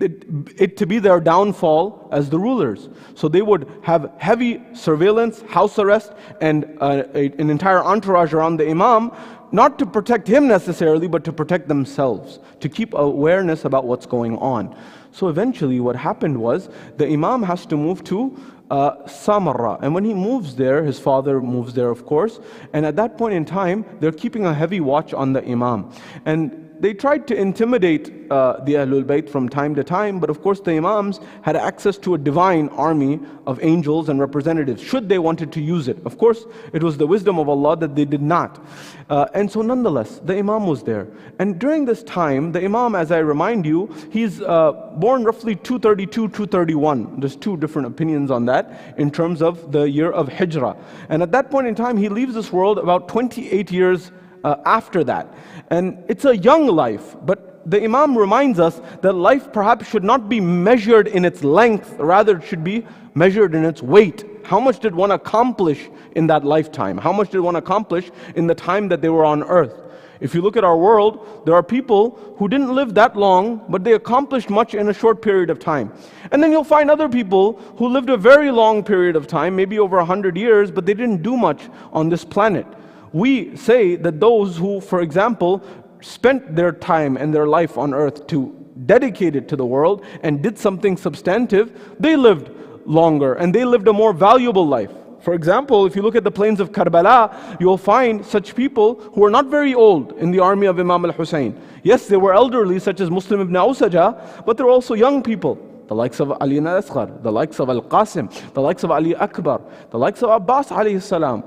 their downfall as the rulers. So they would have heavy surveillance, house arrest, and an entire entourage around the Imam, not to protect him necessarily, but to protect themselves, to keep awareness about what's going on. So eventually what happened was, the Imam has to move to Samarra. And when he moves there, his father moves there, of course. And at that point in time, they're keeping a heavy watch on the Imam. And they tried to intimidate the Ahlul Bayt from time to time, but of course the Imams had access to a divine army of angels and representatives, should they wanted to use it. Of course, it was the wisdom of Allah that they did not. And so nonetheless, the Imam was there. And during this time, the Imam, as I remind you, he's born roughly 232, 231. There's two different opinions on that in terms of the year of Hijrah. And at that point in time, he leaves this world about 28 years after that. And it's a young life, but the Imam reminds us that life perhaps should not be measured in its length, rather it should be measured in its weight. How much did one accomplish in that lifetime? How much did one accomplish in the time that they were on earth? If you look at our world, there are people who didn't live that long, but they accomplished much in a short period of time. And then you'll find other people who lived a very long period of time, maybe over 100 years, but they didn't do much on this planet. We say that those who, for example, spent their time and their life on earth to dedicate it to the world and did something substantive, they lived longer and they lived a more valuable life. For example, if you look at the plains of Karbala, you'll find such people who are not very old in the army of Imam al-Hussein. Yes, they were elderly, such as Muslim ibn Awsaja, but they're also young people. The likes of Ali al-Askar, the likes of Al-Qasim, the likes of Ali Akbar, the likes of Abbas alayhi salam.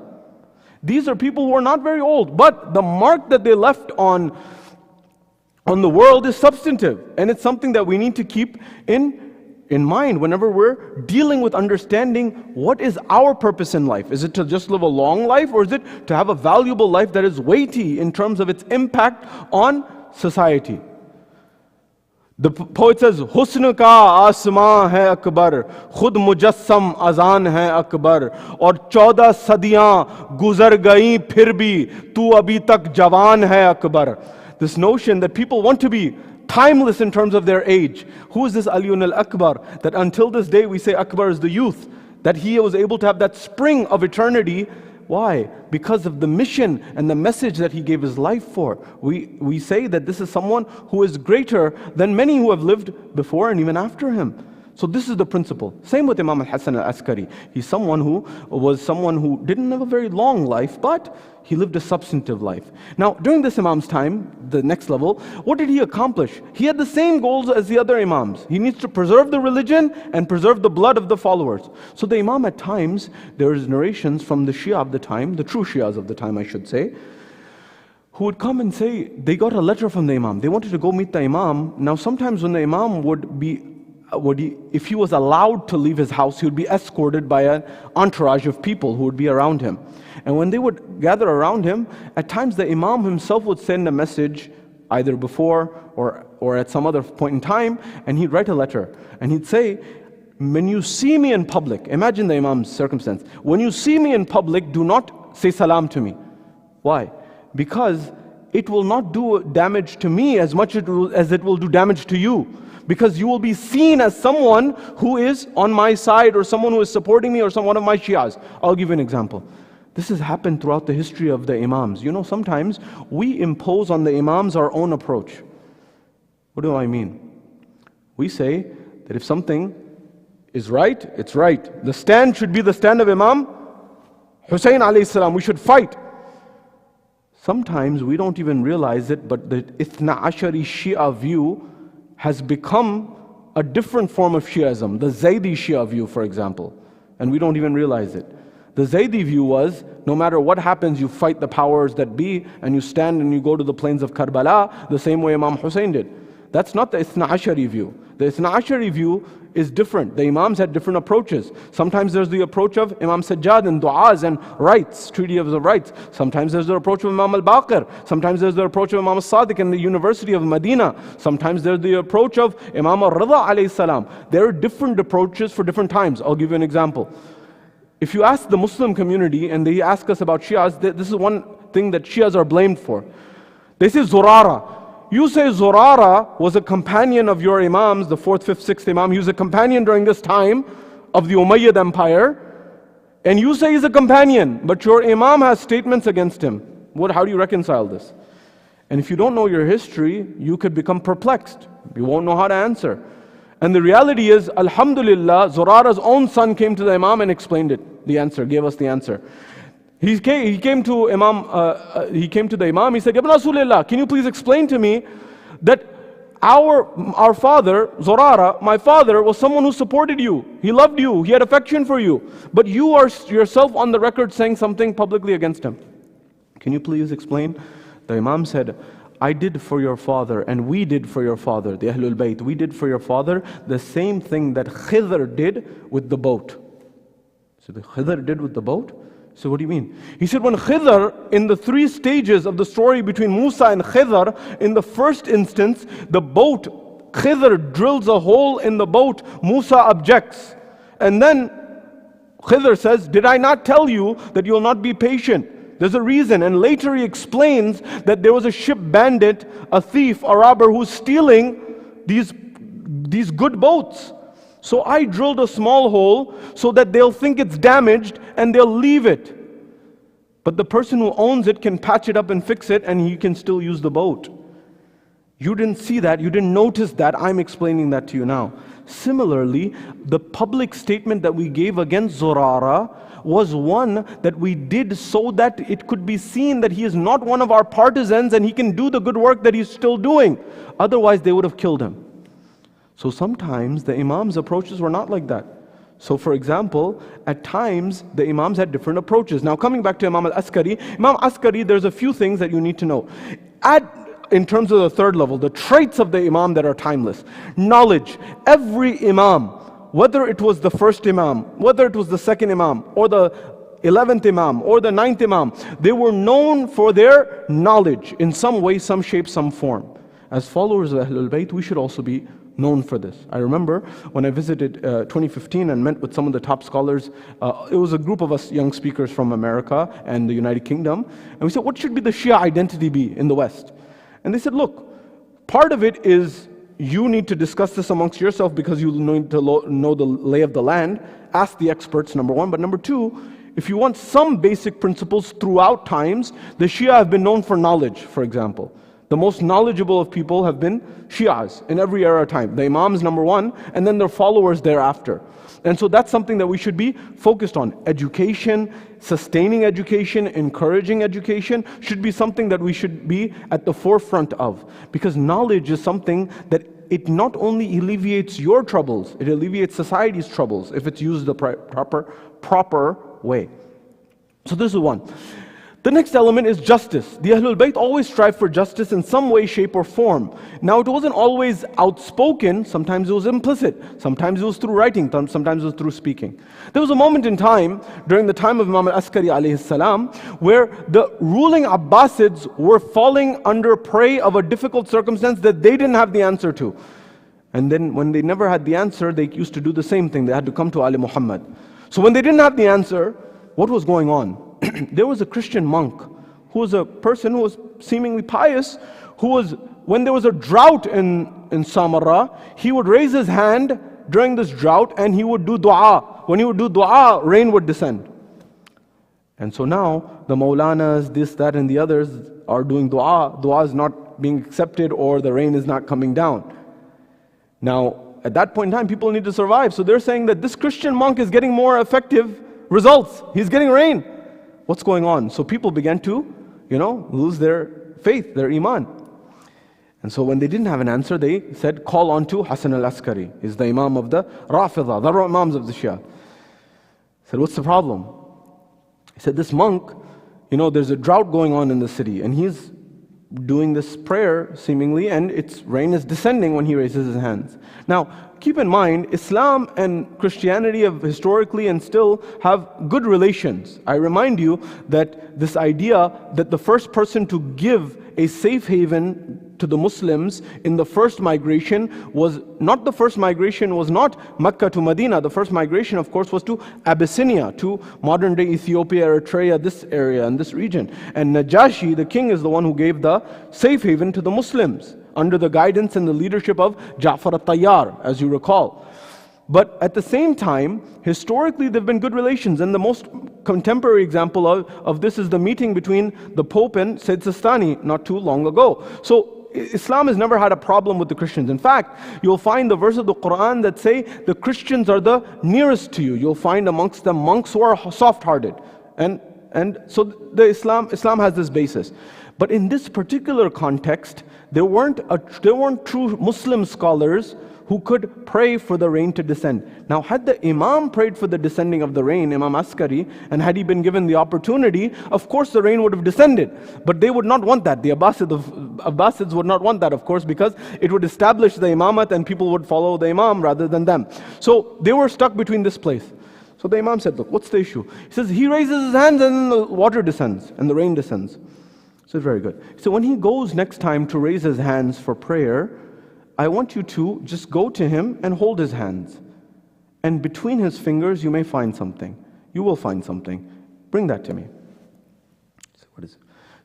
These are people who are not very old, but the mark that they left on the world is substantive. And it's something that we need to keep in mind whenever we're dealing with understanding what is our purpose in life. Is it to just live a long life, or is it to have a valuable life that is weighty in terms of its impact on society? The poet says, Husn ka asman hai akbar, khud mujassam azan hai akbar, aur 14 sadiyan guzar gayi phir bhi, tu abhi tak jawan hai akbar. This notion that people want to be timeless in terms of their age. Who is this Aliyun al-Akbar? That until this day we say Akbar is the youth. That he was able to have that spring of eternity. Why? Because of the mission and the message that he gave his life for. We say that this is someone who is greater than many who have lived before and even after him. So this is the principle. Same with Imam Hassan al-Askari. He's someone who didn't have a very long life, but he lived a substantive life. Now, during this Imam's time, the next level, what did he accomplish? He had the same goals as the other Imams. He needs to preserve the religion and preserve the blood of the followers. So the Imam at times, there is narrations from the Shia of the time, the true Shias of the time I should say, who would come and say, they got a letter from the Imam. They wanted to go meet the Imam. Now sometimes when the Imam if he was allowed to leave his house, he would be escorted by an entourage of people who would be around him. And when they would gather around him, at times the Imam himself would send a message either before or at some other point in time, and he'd write a letter. And he'd say, when you see me in public, imagine the Imam's circumstance, when you see me in public, do not say salam to me. Why? Because it will not do damage to me as much as it will do damage to you. Because you will be seen as someone who is on my side or someone who is supporting me or one of my Shias. I'll give you an example. This has happened throughout the history of the Imams. You know, sometimes we impose on the Imams our own approach. What do I mean? We say that if something is right, it's right. The stand should be the stand of Imam Hussein alayhi salam. We should fight. Sometimes we don't even realize it, but the Ithna Ashari Shia view has become a different form of Shi'ism, the Zaydi Shia view, for example, and we don't even realize it. The Zaydi view was, no matter what happens, you fight the powers that be, and you stand and you go to the plains of Karbala, the same way Imam Hussein did. That's not the Ithna Ashari view. The Ithna Ashari view is different. The Imams had different approaches. Sometimes there's the approach of Imam Sajjad and du'as and rights, treaty of the rights. Sometimes there's the approach of Imam al-Baqir. Sometimes there's the approach of Imam al-Sadiq in the University of Medina. Sometimes there's the approach of Imam al-Rida alayhi salam. There are different approaches for different times. I'll give you an example. If you ask the Muslim community and they ask us about Shias, this is one thing that Shias are blamed for. They say Zurara. You say Zurara was a companion of your Imams, the 4th, 5th, 6th Imam. He was a companion during this time of the Umayyad Empire. And you say he's a companion, but your Imam has statements against him. How do you reconcile this? And if you don't know your history, you could become perplexed. You won't know how to answer. And the reality is, Alhamdulillah, Zurara's own son came to the Imam and explained it. The answer, gave us the answer. He came to the Imam, he said, Ya Rasulullah, can you please explain to me that our father, Zurara, my father, was someone who supported you. He loved you, he had affection for you. But you are yourself on the record saying something publicly against him. Can you please explain? The Imam said, I did for your father, and we did for your father, the Ahlul Bayt, we did for your father the same thing that Khidr did with the boat. So the Khidr did with the boat? So what do you mean? He said when Khidr, in the 3 stages of the story between Musa and Khidr, in the first instance, the boat, Khidr drills a hole in the boat, Musa objects. And then Khidr says, did I not tell you that you will not be patient? There's a reason. And later he explains that there was a ship bandit, a thief, a robber who's stealing these good boats. So I drilled a small hole so that they'll think it's damaged and they'll leave it. But the person who owns it can patch it up and fix it and he can still use the boat. You didn't see that, you didn't notice that, I'm explaining that to you now. Similarly, the public statement that we gave against Zurara was one that we did so that it could be seen that he is not one of our partisans and he can do the good work that he's still doing. Otherwise they would have killed him. So sometimes the Imams' approaches were not like that. So for example, at times the Imams had different approaches. Now coming back to Imam al-Askari, Imam al-Askari, there's a few things that you need to know. In terms of the 3rd level, the traits of the Imam that are timeless. Knowledge. Every Imam, whether it was the 1st Imam, whether it was the 2nd Imam, or the 11th Imam, or the 9th Imam, they were known for their knowledge in some way, some shape, some form. as followers of Ahlul Bayt, we should also be known for this. I remember when I visited 2015 and met with some of the top scholars, it was a group of us young speakers from America and the United Kingdom, and we said, what should be the Shia identity be in the West? And they said, look, part of it is you need to discuss this amongst yourself because you need to know the lay of the land, ask the experts, number one, but number two, if you want some basic principles throughout times, the Shia have been known for knowledge, for example. The most knowledgeable of people have been Shias in every era of time. The Imams, number one, and then their followers thereafter. And so that's something that we should be focused on. Education, sustaining education, encouraging education should be something that we should be at the forefront of. Because knowledge is something that it not only alleviates your troubles, it alleviates society's troubles if it's used the proper way. So this is one. The next element is justice. The Ahlul Bayt always strive for justice in some way, shape or form. Now it wasn't always outspoken, sometimes it was implicit, sometimes it was through writing, sometimes it was through speaking. There was a moment in time, during the time of Imam al-Askari alayhi salam, where the ruling Abbasids were falling under prey of a difficult circumstance that they didn't have the answer to. And then when they never had the answer, they used to do the same thing. They had to come to Ali Muhammad. So when they didn't have the answer, what was going on? There was a Christian monk who was a person who was seemingly pious, who was, when there was a drought in Samarra, he would raise his hand during this drought and he would do dua. When he would do dua, rain would descend. And so now the Maulanas, this, that and the others are doing dua. Dua is not being accepted or the rain is not coming down. Now at that point in time, people need to survive. So they're saying that this Christian monk is getting more effective results. He's getting rain. What's going on? So people began to, lose their faith, their iman. And so when they didn't have an answer, they said, call on to Hassan al-Askari. He's the Imam of the Rafida, the Imams of the Shia. He said, what's the problem? He said, this monk, there's a drought going on in the city, and he's doing this prayer, seemingly, and rain is descending when he raises his hands. Now, keep in mind, Islam and Christianity have historically and still have good relations. I remind you that this idea that the first person to give a safe haven to the Muslims in the first migration was not Mecca to Medina. The first migration, of course, was to Abyssinia, to modern-day Ethiopia, Eritrea, this area and this region. And Najashi, the king, is the one who gave the safe haven to the Muslims under the guidance and the leadership of Ja'far al-Tayyar, as you recall. But at the same time, historically there have been good relations, and the most contemporary example of this is the meeting between the Pope and Sayyid Sistani not too long ago. So Islam has never had a problem with the Christians. In fact, you'll find the verse of the Quran that say the Christians are the nearest to you. You'll find amongst them monks who are soft-hearted. And so the Islam has this basis. But in this particular context, there weren't true Muslim scholars who could pray for the rain to descend. Now, had the Imam prayed for the descending of the rain, Imam Askari, and had he been given the opportunity, of course the rain would have descended. But they would not want that. The Abbasids would not want that, of course, because it would establish the Imamat and people would follow the Imam rather than them. So they were stuck between this place. So the Imam said, look, what's the issue? He says, he raises his hands and the water descends and the rain descends. So very good. So when he goes next time to raise his hands for prayer, I want you to just go to him and hold his hands. And between his fingers, you may find something. You will find something. Bring that to me. So what is it?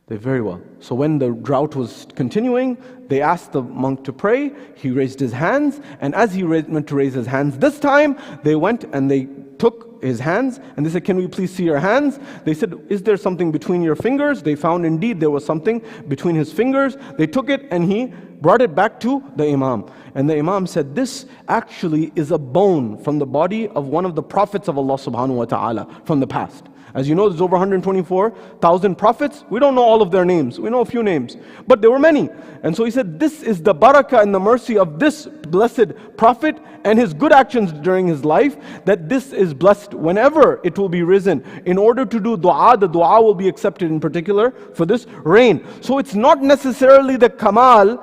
They very well. So when the drought was continuing, they asked the monk to pray. He raised his hands. And as he went to raise his hands this time, they went and they took his hands and they said, can we please see your hands? They said, is there something between your fingers? They found indeed there was something between his fingers. They took it and he brought it back to the Imam. And the Imam said, this actually is a bone from the body of one of the prophets of Allah subhanahu wa ta'ala from the past. As you know, there's over 124,000 prophets. We don't know all of their names. We know a few names. But there were many. And so he said, this is the barakah and the mercy of this blessed prophet and his good actions during his life, that this is blessed whenever it will be risen. In order to do dua, the dua will be accepted in particular for this rain. So it's not necessarily the kamal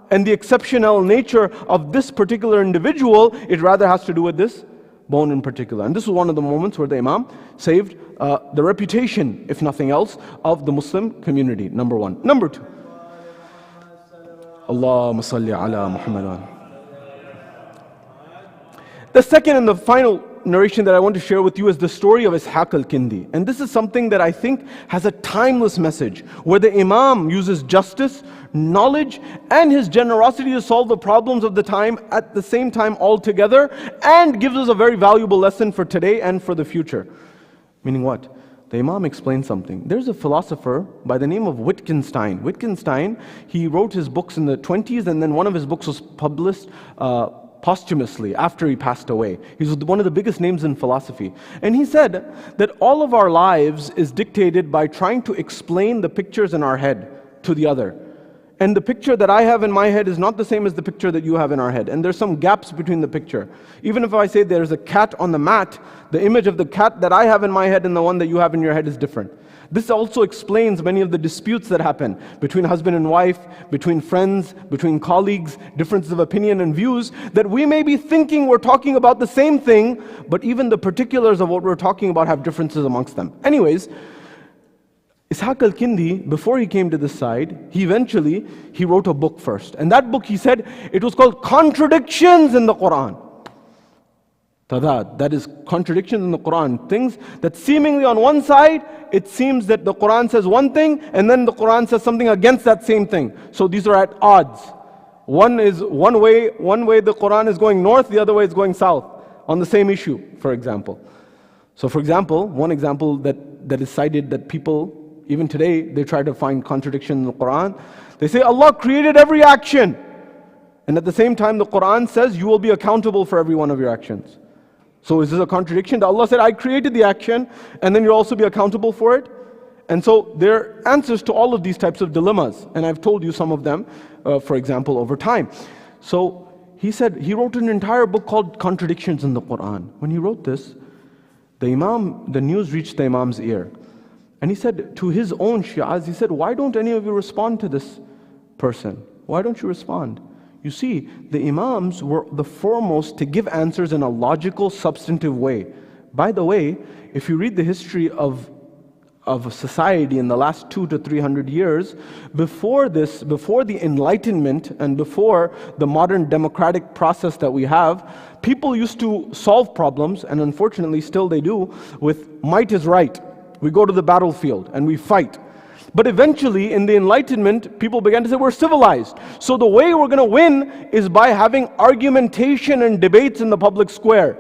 and the exceptional nature of this particular individual. It rather has to do with this bone in particular. And this was one of the moments where the Imam saved the reputation, if nothing else, of the Muslim community, number one. Number two, Allahumma salli ala Muhammad. The second and the final narration that I want to share with you is the story of Ishaq al-Kindi. And this is something that I think has a timeless message, where the Imam uses justice, knowledge, and his generosity to solve the problems of the time at the same time all together, and gives us a very valuable lesson for today and for the future. Meaning what? The Imam explains something. There's a philosopher by the name of Wittgenstein. Wittgenstein, he wrote his books in the 20s, and then one of his books was published posthumously after he passed away. He was one of the biggest names in philosophy. And he said that all of our lives is dictated by trying to explain the pictures in our head to the other. And the picture that I have in my head is not the same as the picture that you have in our head. And there's some gaps between the picture. Even if I say there's a cat on the mat, the image of the cat that I have in my head and the one that you have in your head is different. This also explains many of the disputes that happen between husband and wife, between friends, between colleagues, differences of opinion and views, that we may be thinking we're talking about the same thing, but even the particulars of what we're talking about have differences amongst them. Anyways, Ishaq al-Kindi, before he came to this side, he wrote a book first. And that book, he said, it was called Contradictions in the Quran. Tadad, that is contradictions in the Quran. Things that seemingly on one side, it seems that the Quran says one thing, and then the Quran says something against that same thing. So these are at odds. One way the Quran is going north, the other way is going south, on the same issue, for example. So for example, one example that is cited that people, even today, they try to find contradiction in the Quran. They say Allah created every action. And at the same time, the Quran says you will be accountable for every one of your actions. So is this a contradiction? Allah said, I created the action, and then you'll also be accountable for it. And so there are answers to all of these types of dilemmas. And I've told you some of them, for example, over time. So he said, he wrote an entire book called Contradictions in the Quran. When he wrote this, the news reached the Imam's ear. And he said to his own Shi'as, he said, why don't any of you respond to this person? Why don't you respond? You see, the Imams were the foremost to give answers in a logical, substantive way. By the way, if you read the history of society in the last 200 to 300 years, before the Enlightenment and before the modern democratic process that we have, people used to solve problems, and unfortunately still they do, with might is right. We go to the battlefield and we fight. But eventually, in the Enlightenment, people began to say, we're civilized. So the way we're going to win is by having argumentation and debates in the public square.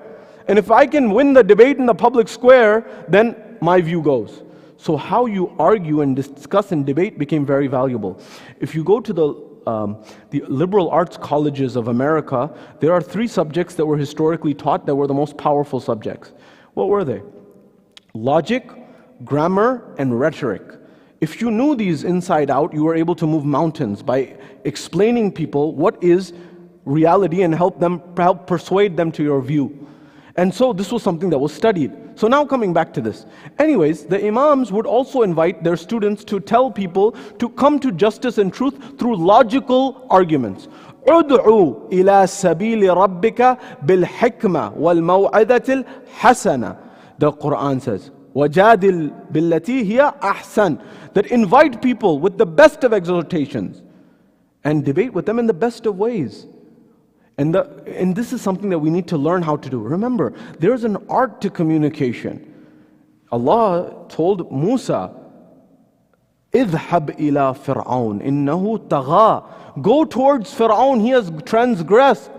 And if I can win the debate in the public square, then my view goes. So how you argue and discuss and debate became very valuable. If you go to the liberal arts colleges of America, there are 3 subjects that were historically taught that were the most powerful subjects. What were they? Logic, grammar, and rhetoric. If you knew these inside out, you were able to move mountains by explaining people what is reality and help persuade them to your view. And so this was something that was studied. So now coming back to this. Anyways, the Imams would also invite their students to tell people to come to justice and truth through logical arguments. ادعو إلى سبيل ربك بالحكمة والموعظة الحسنة. The Quran says, وَجَادِلْ بِالَّتِي هِيَ أَحْسَنُ. That invite people with the best of exhortations and debate with them in the best of ways. And this is something that we need to learn how to do. Remember, there's an art to communication. Allah told Musa, اذهب إلى فرعون إنه طغى. Go towards Fir'aun, he has transgressed.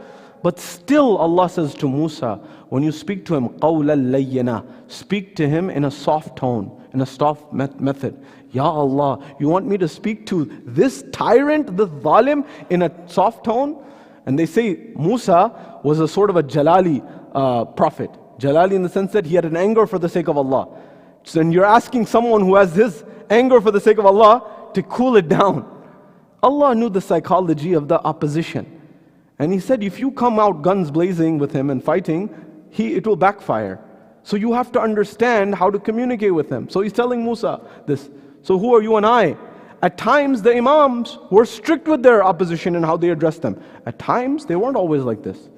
But still Allah says to Musa, when you speak to him, قَوْلًا لَيِّنًا, speak to him in a soft tone, in a soft method. Ya Allah, you want me to speak to this tyrant, this zalim, in a soft tone? And they say Musa was a sort of a Jalali prophet. Jalali in the sense that he had an anger for the sake of Allah. So then you're asking someone who has his anger for the sake of Allah to cool it down. Allah knew the psychology of the opposition. And he said, if you come out guns blazing with him and fighting, it will backfire. So you have to understand how to communicate with him. So he's telling Musa this. So who are you and I? At times the Imams were strict with their opposition and how they addressed them. At times they weren't always like this.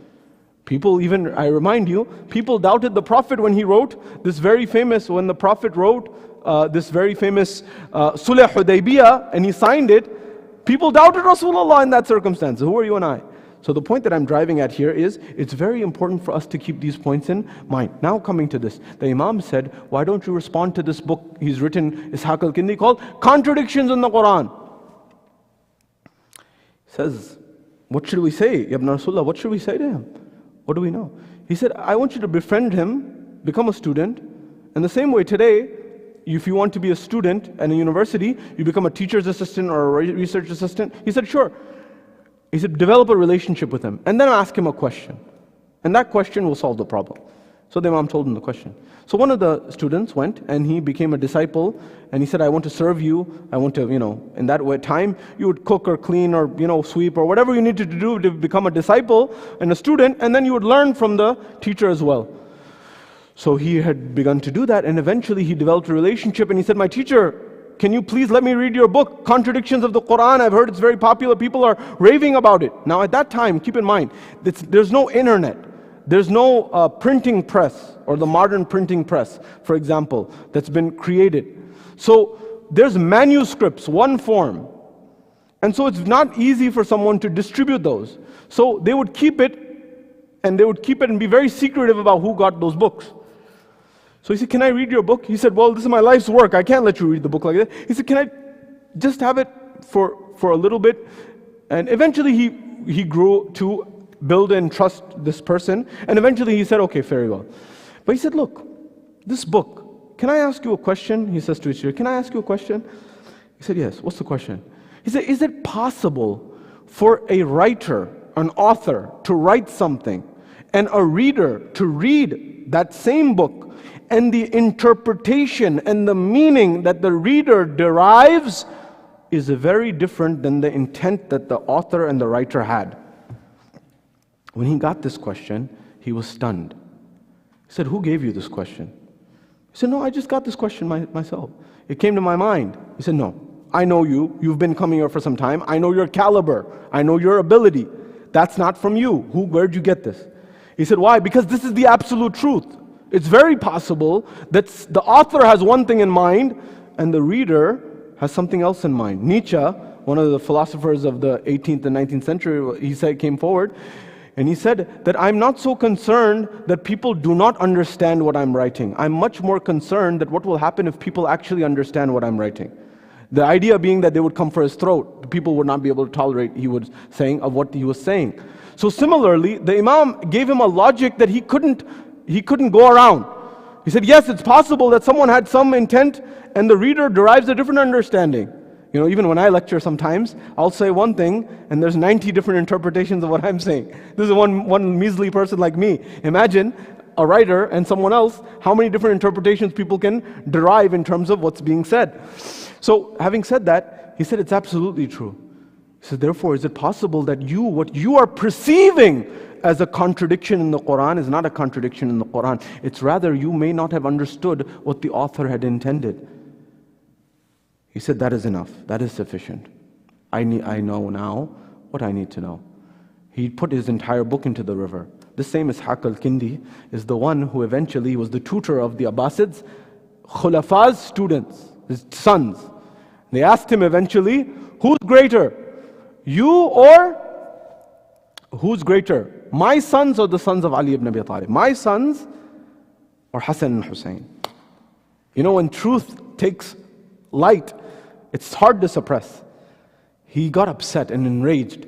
People even, I remind you, people doubted the Prophet when he wrote this very famous, when the Prophet wrote this very famous Sulh Hudaybiyah and he signed it, People doubted Rasulullah in that circumstance. Who are you and I? So the point that I'm driving at here is, it's very important for us to keep these points in mind. Now coming to this, the Imam said, why don't you respond to this book he's written, Ishaq al-Kindi, called Contradictions in the Quran. He says, what should we say? Ibn Rasulullah, what should we say to him? What do we know? He said, I want you to befriend him, become a student. And the same way today, if you want to be a student at a university, you become a teacher's assistant or a research assistant. He said, sure. He said, develop a relationship with him, and then ask him a question. And that question will solve the problem. So the Imam told him the question. So one of the students went, and he became a disciple, and he said, I want to serve you. I want to, in that way, time, you would cook or clean or, sweep or whatever you needed to do to become a disciple and a student, and then you would learn from the teacher as well. So he had begun to do that, and eventually he developed a relationship, and he said, my teacher, can you please let me read your book, Contradictions of the Quran? I've heard it's very popular. People are raving about it. Now at that time, keep in mind, there's no internet. There's no printing press, or the modern printing press, for example, that's been created. So there's manuscripts, one form. And so it's not easy for someone to distribute those. So they would keep it, and be very secretive about who got those books. So he said, can I read your book? He said, well, this is my life's work. I can't let you read the book like that. He said, can I just have it for a little bit? And eventually he grew to build and trust this person. And eventually he said, okay, very well. But he said, look, this book, can I ask you a question? He says to his teacher, can I ask you a question? He said, yes. What's the question? He said, is it possible for a writer, an author, to write something and a reader to read that same book, and the interpretation and the meaning that the reader derives is very different than the intent that the author and the writer had? When he got this question, he was stunned. He said, who gave you this question? He said, no, I just got this question myself. It came to my mind. He said, no, I know you. You've been coming here for some time. I know your caliber. I know your ability. That's not from you. Where'd you get this? He said, why? Because this is the absolute truth. It's very possible that the author has one thing in mind and the reader has something else in mind. Nietzsche, one of the philosophers of the 18th and 19th century, came forward and he said that I'm not so concerned that people do not understand what I'm writing. I'm much more concerned that what will happen if people actually understand what I'm writing. The idea being that they would come for his throat. People would not be able to tolerate, he was saying, of what he was saying. So similarly, the Imam gave him a logic that he couldn't go around. He said, yes, it's possible that someone had some intent and the reader derives a different understanding. Even when I lecture sometimes, I'll say one thing and there's 90 different interpretations of what I'm saying. This is one measly person like me. Imagine a writer and someone else, how many different interpretations people can derive in terms of what's being said. So having said that, he said it's absolutely true. He said, therefore, is it possible that what you are perceiving as a contradiction in the Quran is not a contradiction in the Quran. It's rather you may not have understood what the author had intended. He said, that is enough. That is sufficient. I know now what I need to know. He put his entire book into the river. This same Ishaq al-Kindi is the one who eventually was the tutor of the Abbasids, Khulafa's students, his sons. They asked him eventually, who's greater? You or who's greater? My sons or the sons of Ali ibn Abi Talib? My sons or Hassan and Hussein? When truth takes light, it's hard to suppress. He got upset and enraged.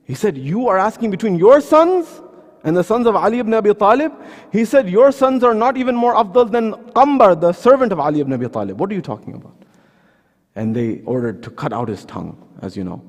He said, you are asking between your sons and the sons of Ali ibn Abi Talib? He said, your sons are not even more afdal than Qambar, the servant of Ali ibn Abi Talib. What are you talking about? And they ordered to cut out his tongue, as you know,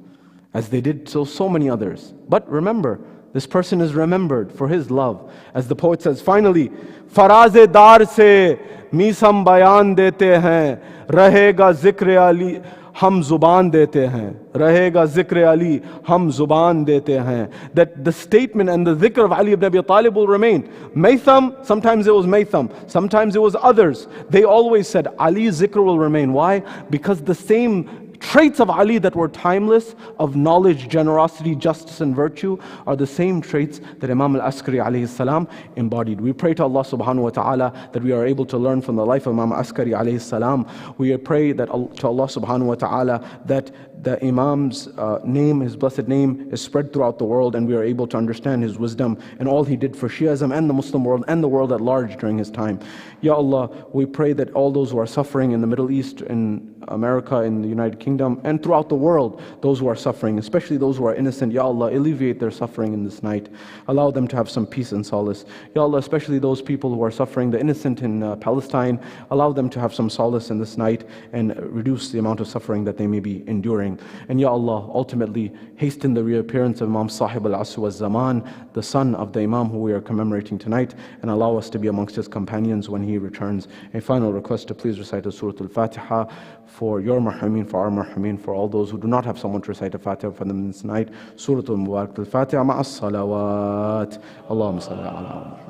as they did so many others. But remember, this person is remembered for his love. As the poet says, finally, Faraze dar se misam bayan dete hain, rahega zikr Ali, hum zuban dete hain. Rahega zikr Ali, hum zuban dete hain. That the statement and the dhikr of Ali ibn Abi Talib will remain. Maytham, sometimes it was Maytham, sometimes it was others. They always said, Ali's zikr will remain. Why? Because the same traits of Ali that were timeless, of knowledge, generosity, justice and virtue, are the same traits that Imam al-Askari alayhi salam embodied. We pray to Allah subhanahu wa ta'ala that we are able to learn from the life of Imam al-Askari alayhi salam. We pray that to Allah subhanahu wa ta'ala that the Imam's name, his blessed name, is spread throughout the world, and we are able to understand his wisdom and all he did for Shi'ism and the Muslim world and the world at large during his time. Ya Allah, we pray that all those who are suffering in the Middle East, in America, in the United Kingdom, and throughout the world, those who are suffering, especially those who are innocent, Ya Allah, alleviate their suffering in this night. Allow them to have some peace and solace. Ya Allah, especially those people who are suffering, the innocent in Palestine, allow them to have some solace in this night and reduce the amount of suffering that they may be enduring. And Ya Allah, ultimately hasten the reappearance of Imam Sahib al-Asr wal-Zaman, the son of the Imam who we are commemorating tonight, and allow us to be amongst his companions when he returns. A final request to please recite the Surah Al-Fatiha for your marhameen, for our marhameen, for all those who do not have someone to recite a Fatiha for them this night. Surah Al-Mubarak Al-Fatiha ma'as salawat. Allahumma salli ala Muhammad.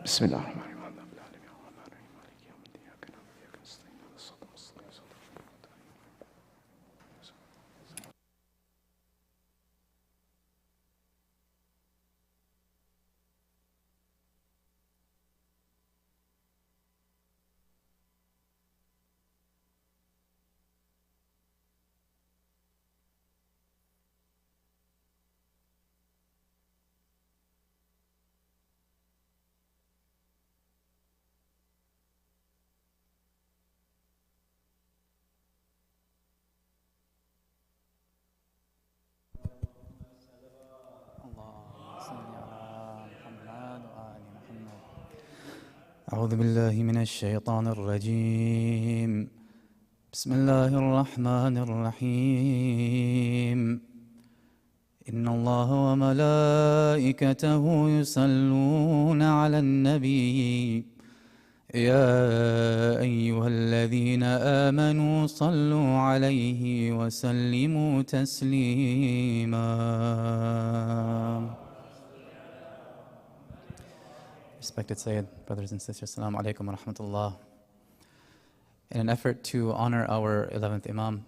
Bismillah. أعوذ بالله من الشيطان الرجيم بسم الله الرحمن الرحيم إن الله وملائكته يصلون على النبي يا أيها الذين آمنوا صلوا عليه وسلموا تسليما. Respected Sayyid, brothers and sisters, Assalamu alaikum wa rahmatullah. In an effort to honor our 11th Imam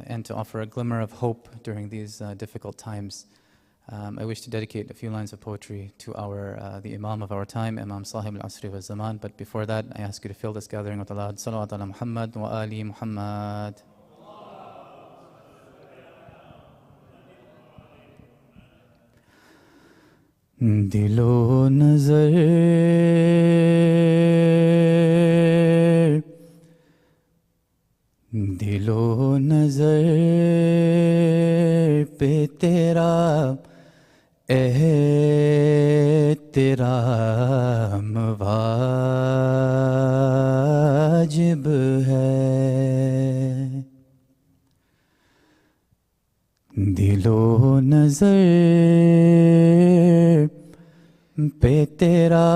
and to offer a glimmer of hope during these difficult times, I wish to dedicate a few lines of poetry to the Imam of our time, Imam Sahib al-Asri wa Zaman. But before that, I ask you to fill this gathering with a loud salawat ala Muhammad wa ali Muhammad. دل و نظر دل و نظر پہ تیرا احترام واجب ہے دل و نظر پہ تیرا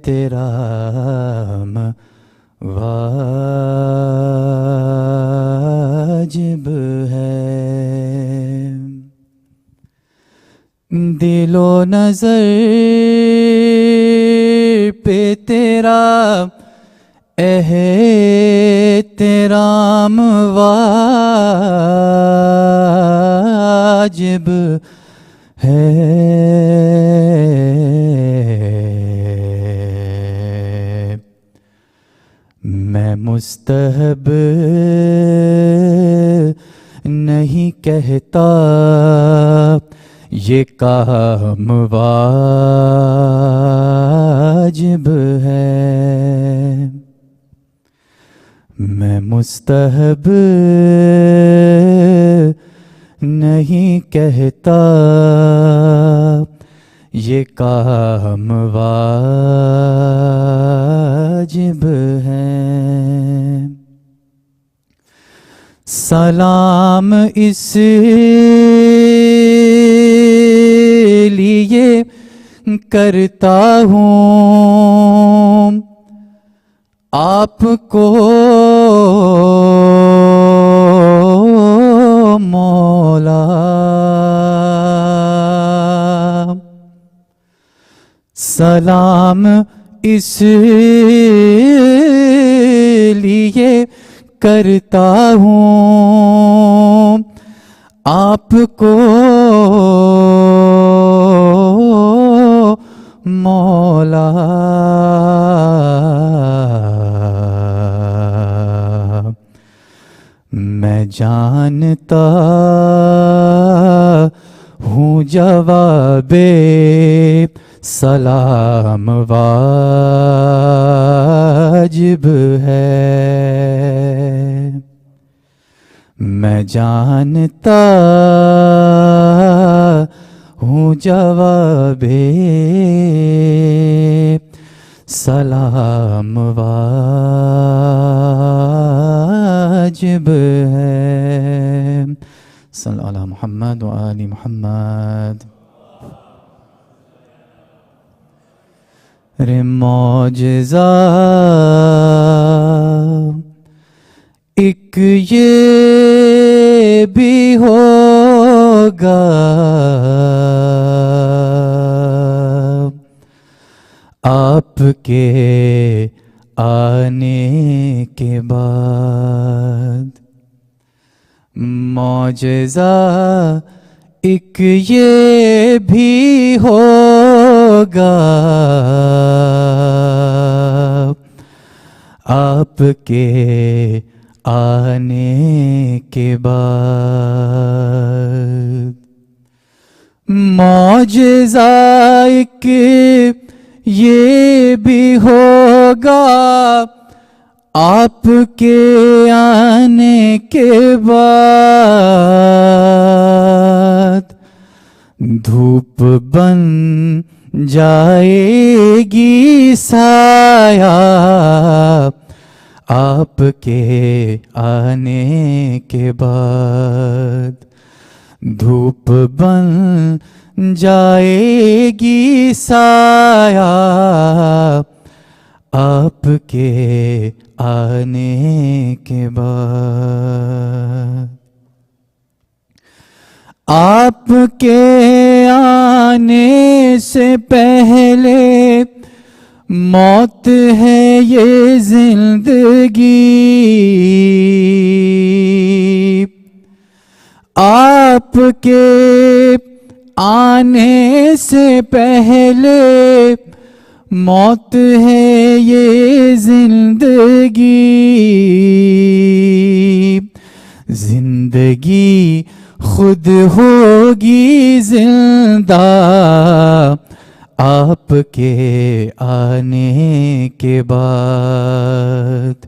احترام واجب ہے دل و نظر پہ تیرا احترام واجب ہے میں مستحب نہیں کہتا یہ کام واجب ہے میں مستحب نہیں کہتا یہ کام واجب ہے سلام اس لیے کرتا ہوں آپ کو مولا سلام اس لیے کرتا ہوں آپ کو مولا جانتا ہوں جواب سلام واجب ہے، میں جانتا ہوں جواب سلام واجب ہے۔ صلی اللہ علی محمد و آل محمد۔ رے معجزہ ایک یہ بھی ہوگا، آپ کے آنے کے بعد معجزہ ایک یہ بھی ہوگا، آپ کے آنے کے بعد معجزہ ایک یہ بھی ہوگا، آپ کے آنے کے بعد دھوپ بن جائے گی سایہ، آپ کے آنے کے بعد دھوپ بن جائے گی سایہ، آپ کے آنے کے بعد آپ کے آنے سے پہلے موت ہے یہ زندگی، آپ کے آنے سے پہلے موت ہے یہ زندگی، زندگی خود ہوگی زندہ، آپ کے آنے کے بعد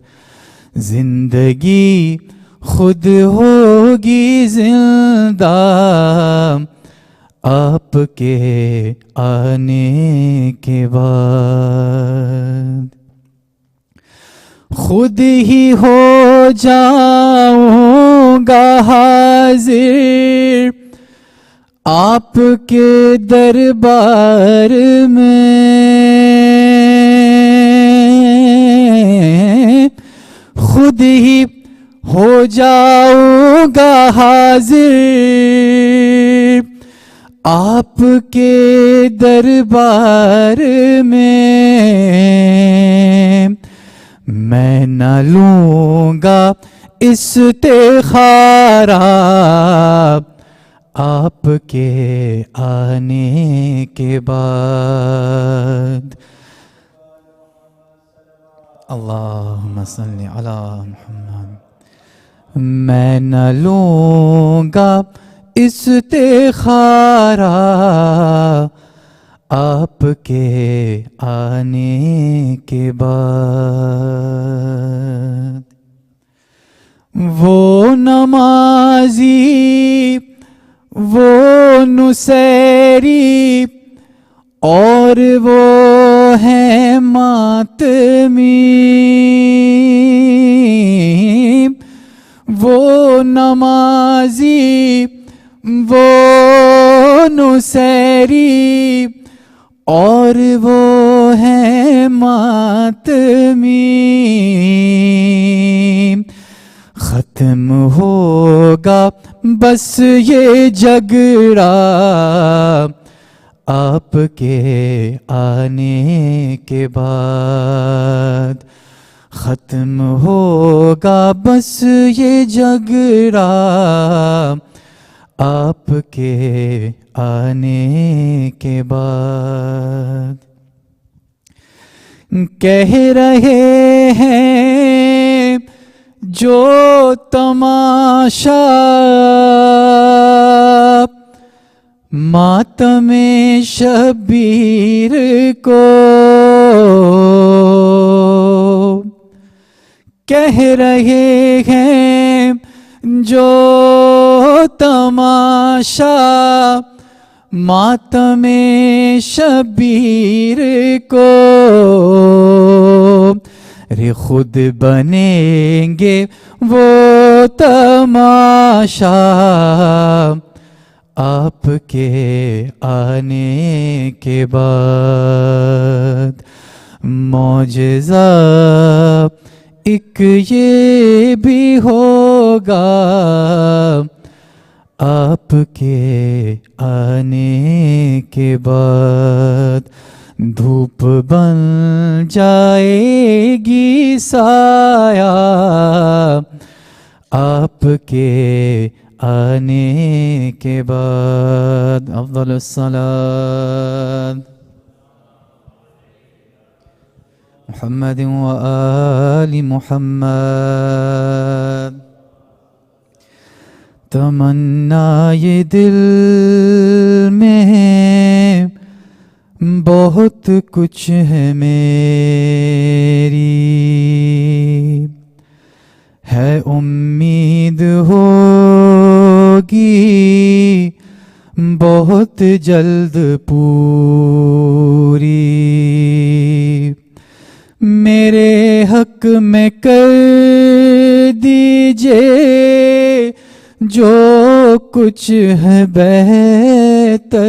زندگی خود ہوگی زندہ، آپ کے آنے کے بعد خود ہی ہو جاؤں گا حاضر آپ کے دربار میں، خود ہی ہو جاؤں گا حاضر آپ کے دربار میں نہ لوں گا استخارہ آپ کے آنے کے بعد، اللہم صلی علی محمد، میں نہ لوں گا استخارہ آپ کے آنے کے بعد، وہ نمازی وہ نصیری اور وہ ہے ماتمی، وہ نمازی وہ نصیری اور وہ ہے ماتمی، ختم ہوگا بس یہ جھگڑا آپ کے آنے کے بعد، ختم ہوگا بس یہ جھگڑا آپ کے آنے کے بعد، کہہ رہے ہیں جو تماشا ماتم شبیر کو کہہ رہے ہیں، جو تماشا ماتم شبیر کو، رے خود بنیں گے وہ تماشا آپ کے آنے کے بعد۔ معجزہ ایک یہ بھی ہوگا آپ کے آنے کے بعد، دھوپ بن جائے گی سایہ آپ کے آنے کے بعد۔ افضل الصلاة محمد و آل محمد۔ تمنا یہ دل میں بہت کچھ ہے میری، ہے امید ہوگی بہت جلد پوری، میرے حق میں کر دیجئے جو کچھ ہے بہتر،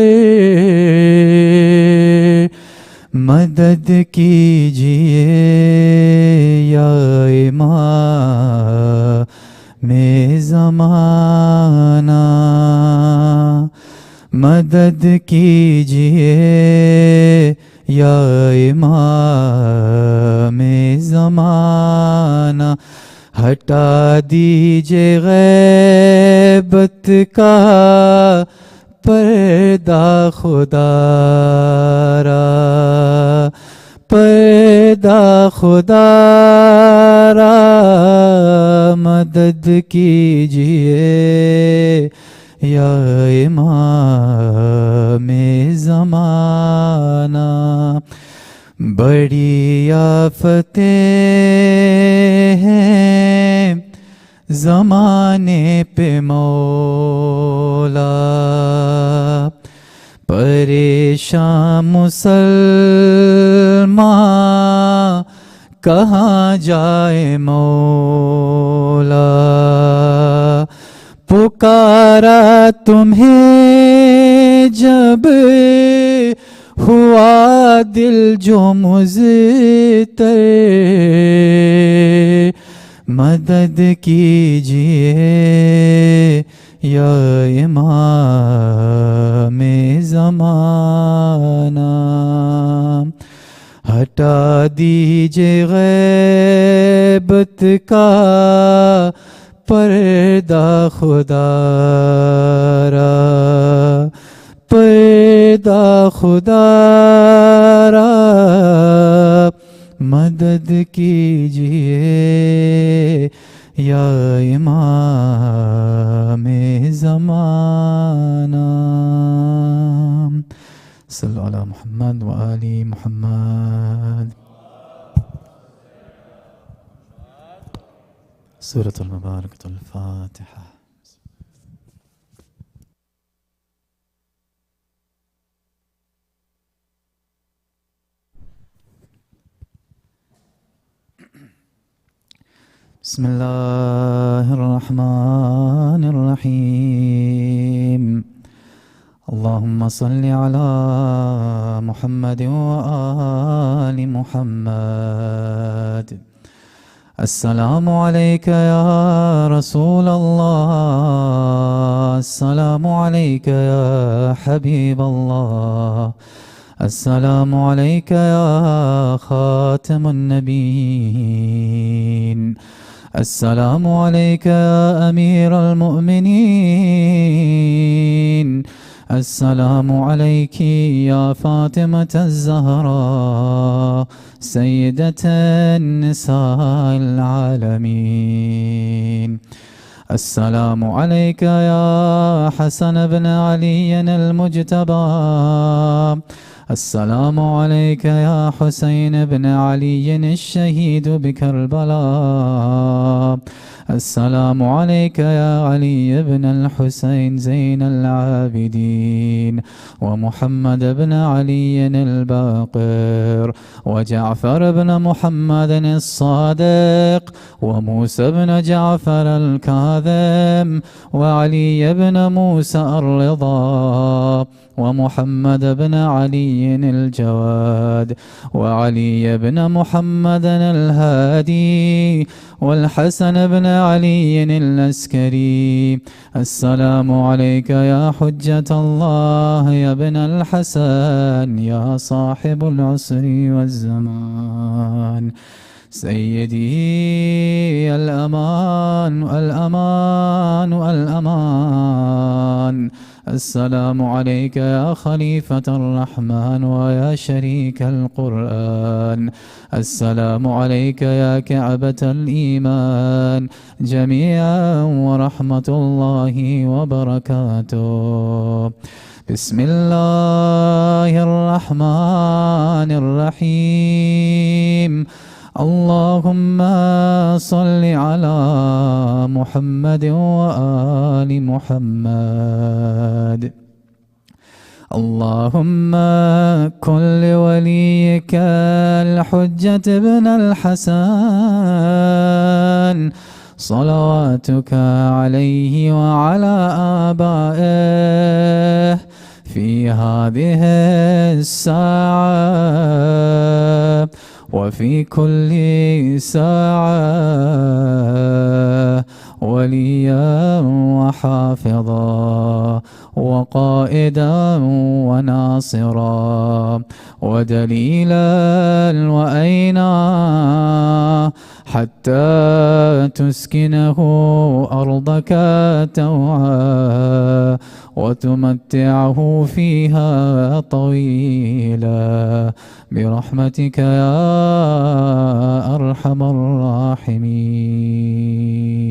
مدد کیجئے یا امام زمانہ، مدد کیجئے یا امام زمانہ، ہٹا دیجئے غیبت کا پردہ خدا را، پردہ خدا را، مدد کیجئے یا امام زمانہ۔ بڑی آفتیں ہیں زمانے پہ مولا، پریشان مسلمان کہاں جائے مولا، پکارا تمہیں جب ہوا دل جو مضطر، مدد کیجئے یا امام زمانہ، ہٹا دیجئے غیبت کا پردہ خدا را، پردہ خدا را، مدد کیجئے یا امام زمانہ۔ صلی اللہ علی محمد و آل محمد۔ سورة المباركة الفاتحة۔ بسم الله الرحمن الرحيم، اللهم صل على محمد وآل محمد۔ السلام عليك يا رسول الله، السلام عليك يا حبيب الله، السلام عليك يا خاتم النبيين، السلام عليك يا أمير المؤمنين، السلام عليك يا فاطمة الزهراء سيدة النساء العالمين. السلام عليك يا حسن بن علي المجتبى. السلام عليك يا حسين بن علي الشهيد بكربلاء. السلام عليك يا علي بن الحسين زين العابدين، ومحمد بن علي الباقر، وجعفر بن محمد الصادق، وموسى بن جعفر الكاظم، وعلي بن موسى الرضا، ومحمد بن علي الجواد، وعلي بن محمد الهادي، والحسن بن علي الأسكري. السلام عليك يا حجة الله يا ابن الحسن يا صاحب العصر والزمان. سيدي الأمان الأمان الأمان. السلام عليك يا خليفة الرحمن ويا شريك القرآن. السلام عليك يا كعبة الإيمان جميعا ورحمة الله وبركاته. بسم الله الرحمن الرحيم. اللهم صل على محمد وآل محمد. اللهم كن لوليك الحجة بن الحسن صلواتك عليه وعلى آبائه في هذه الساعة وفي كل ساعة، وليا وحافظا وقائدا وناصرا ودليلا وأينا، حتى تسكنه أرضك توعا وتمتعه فيها طويلا برحمتك يا أرحم الراحمين.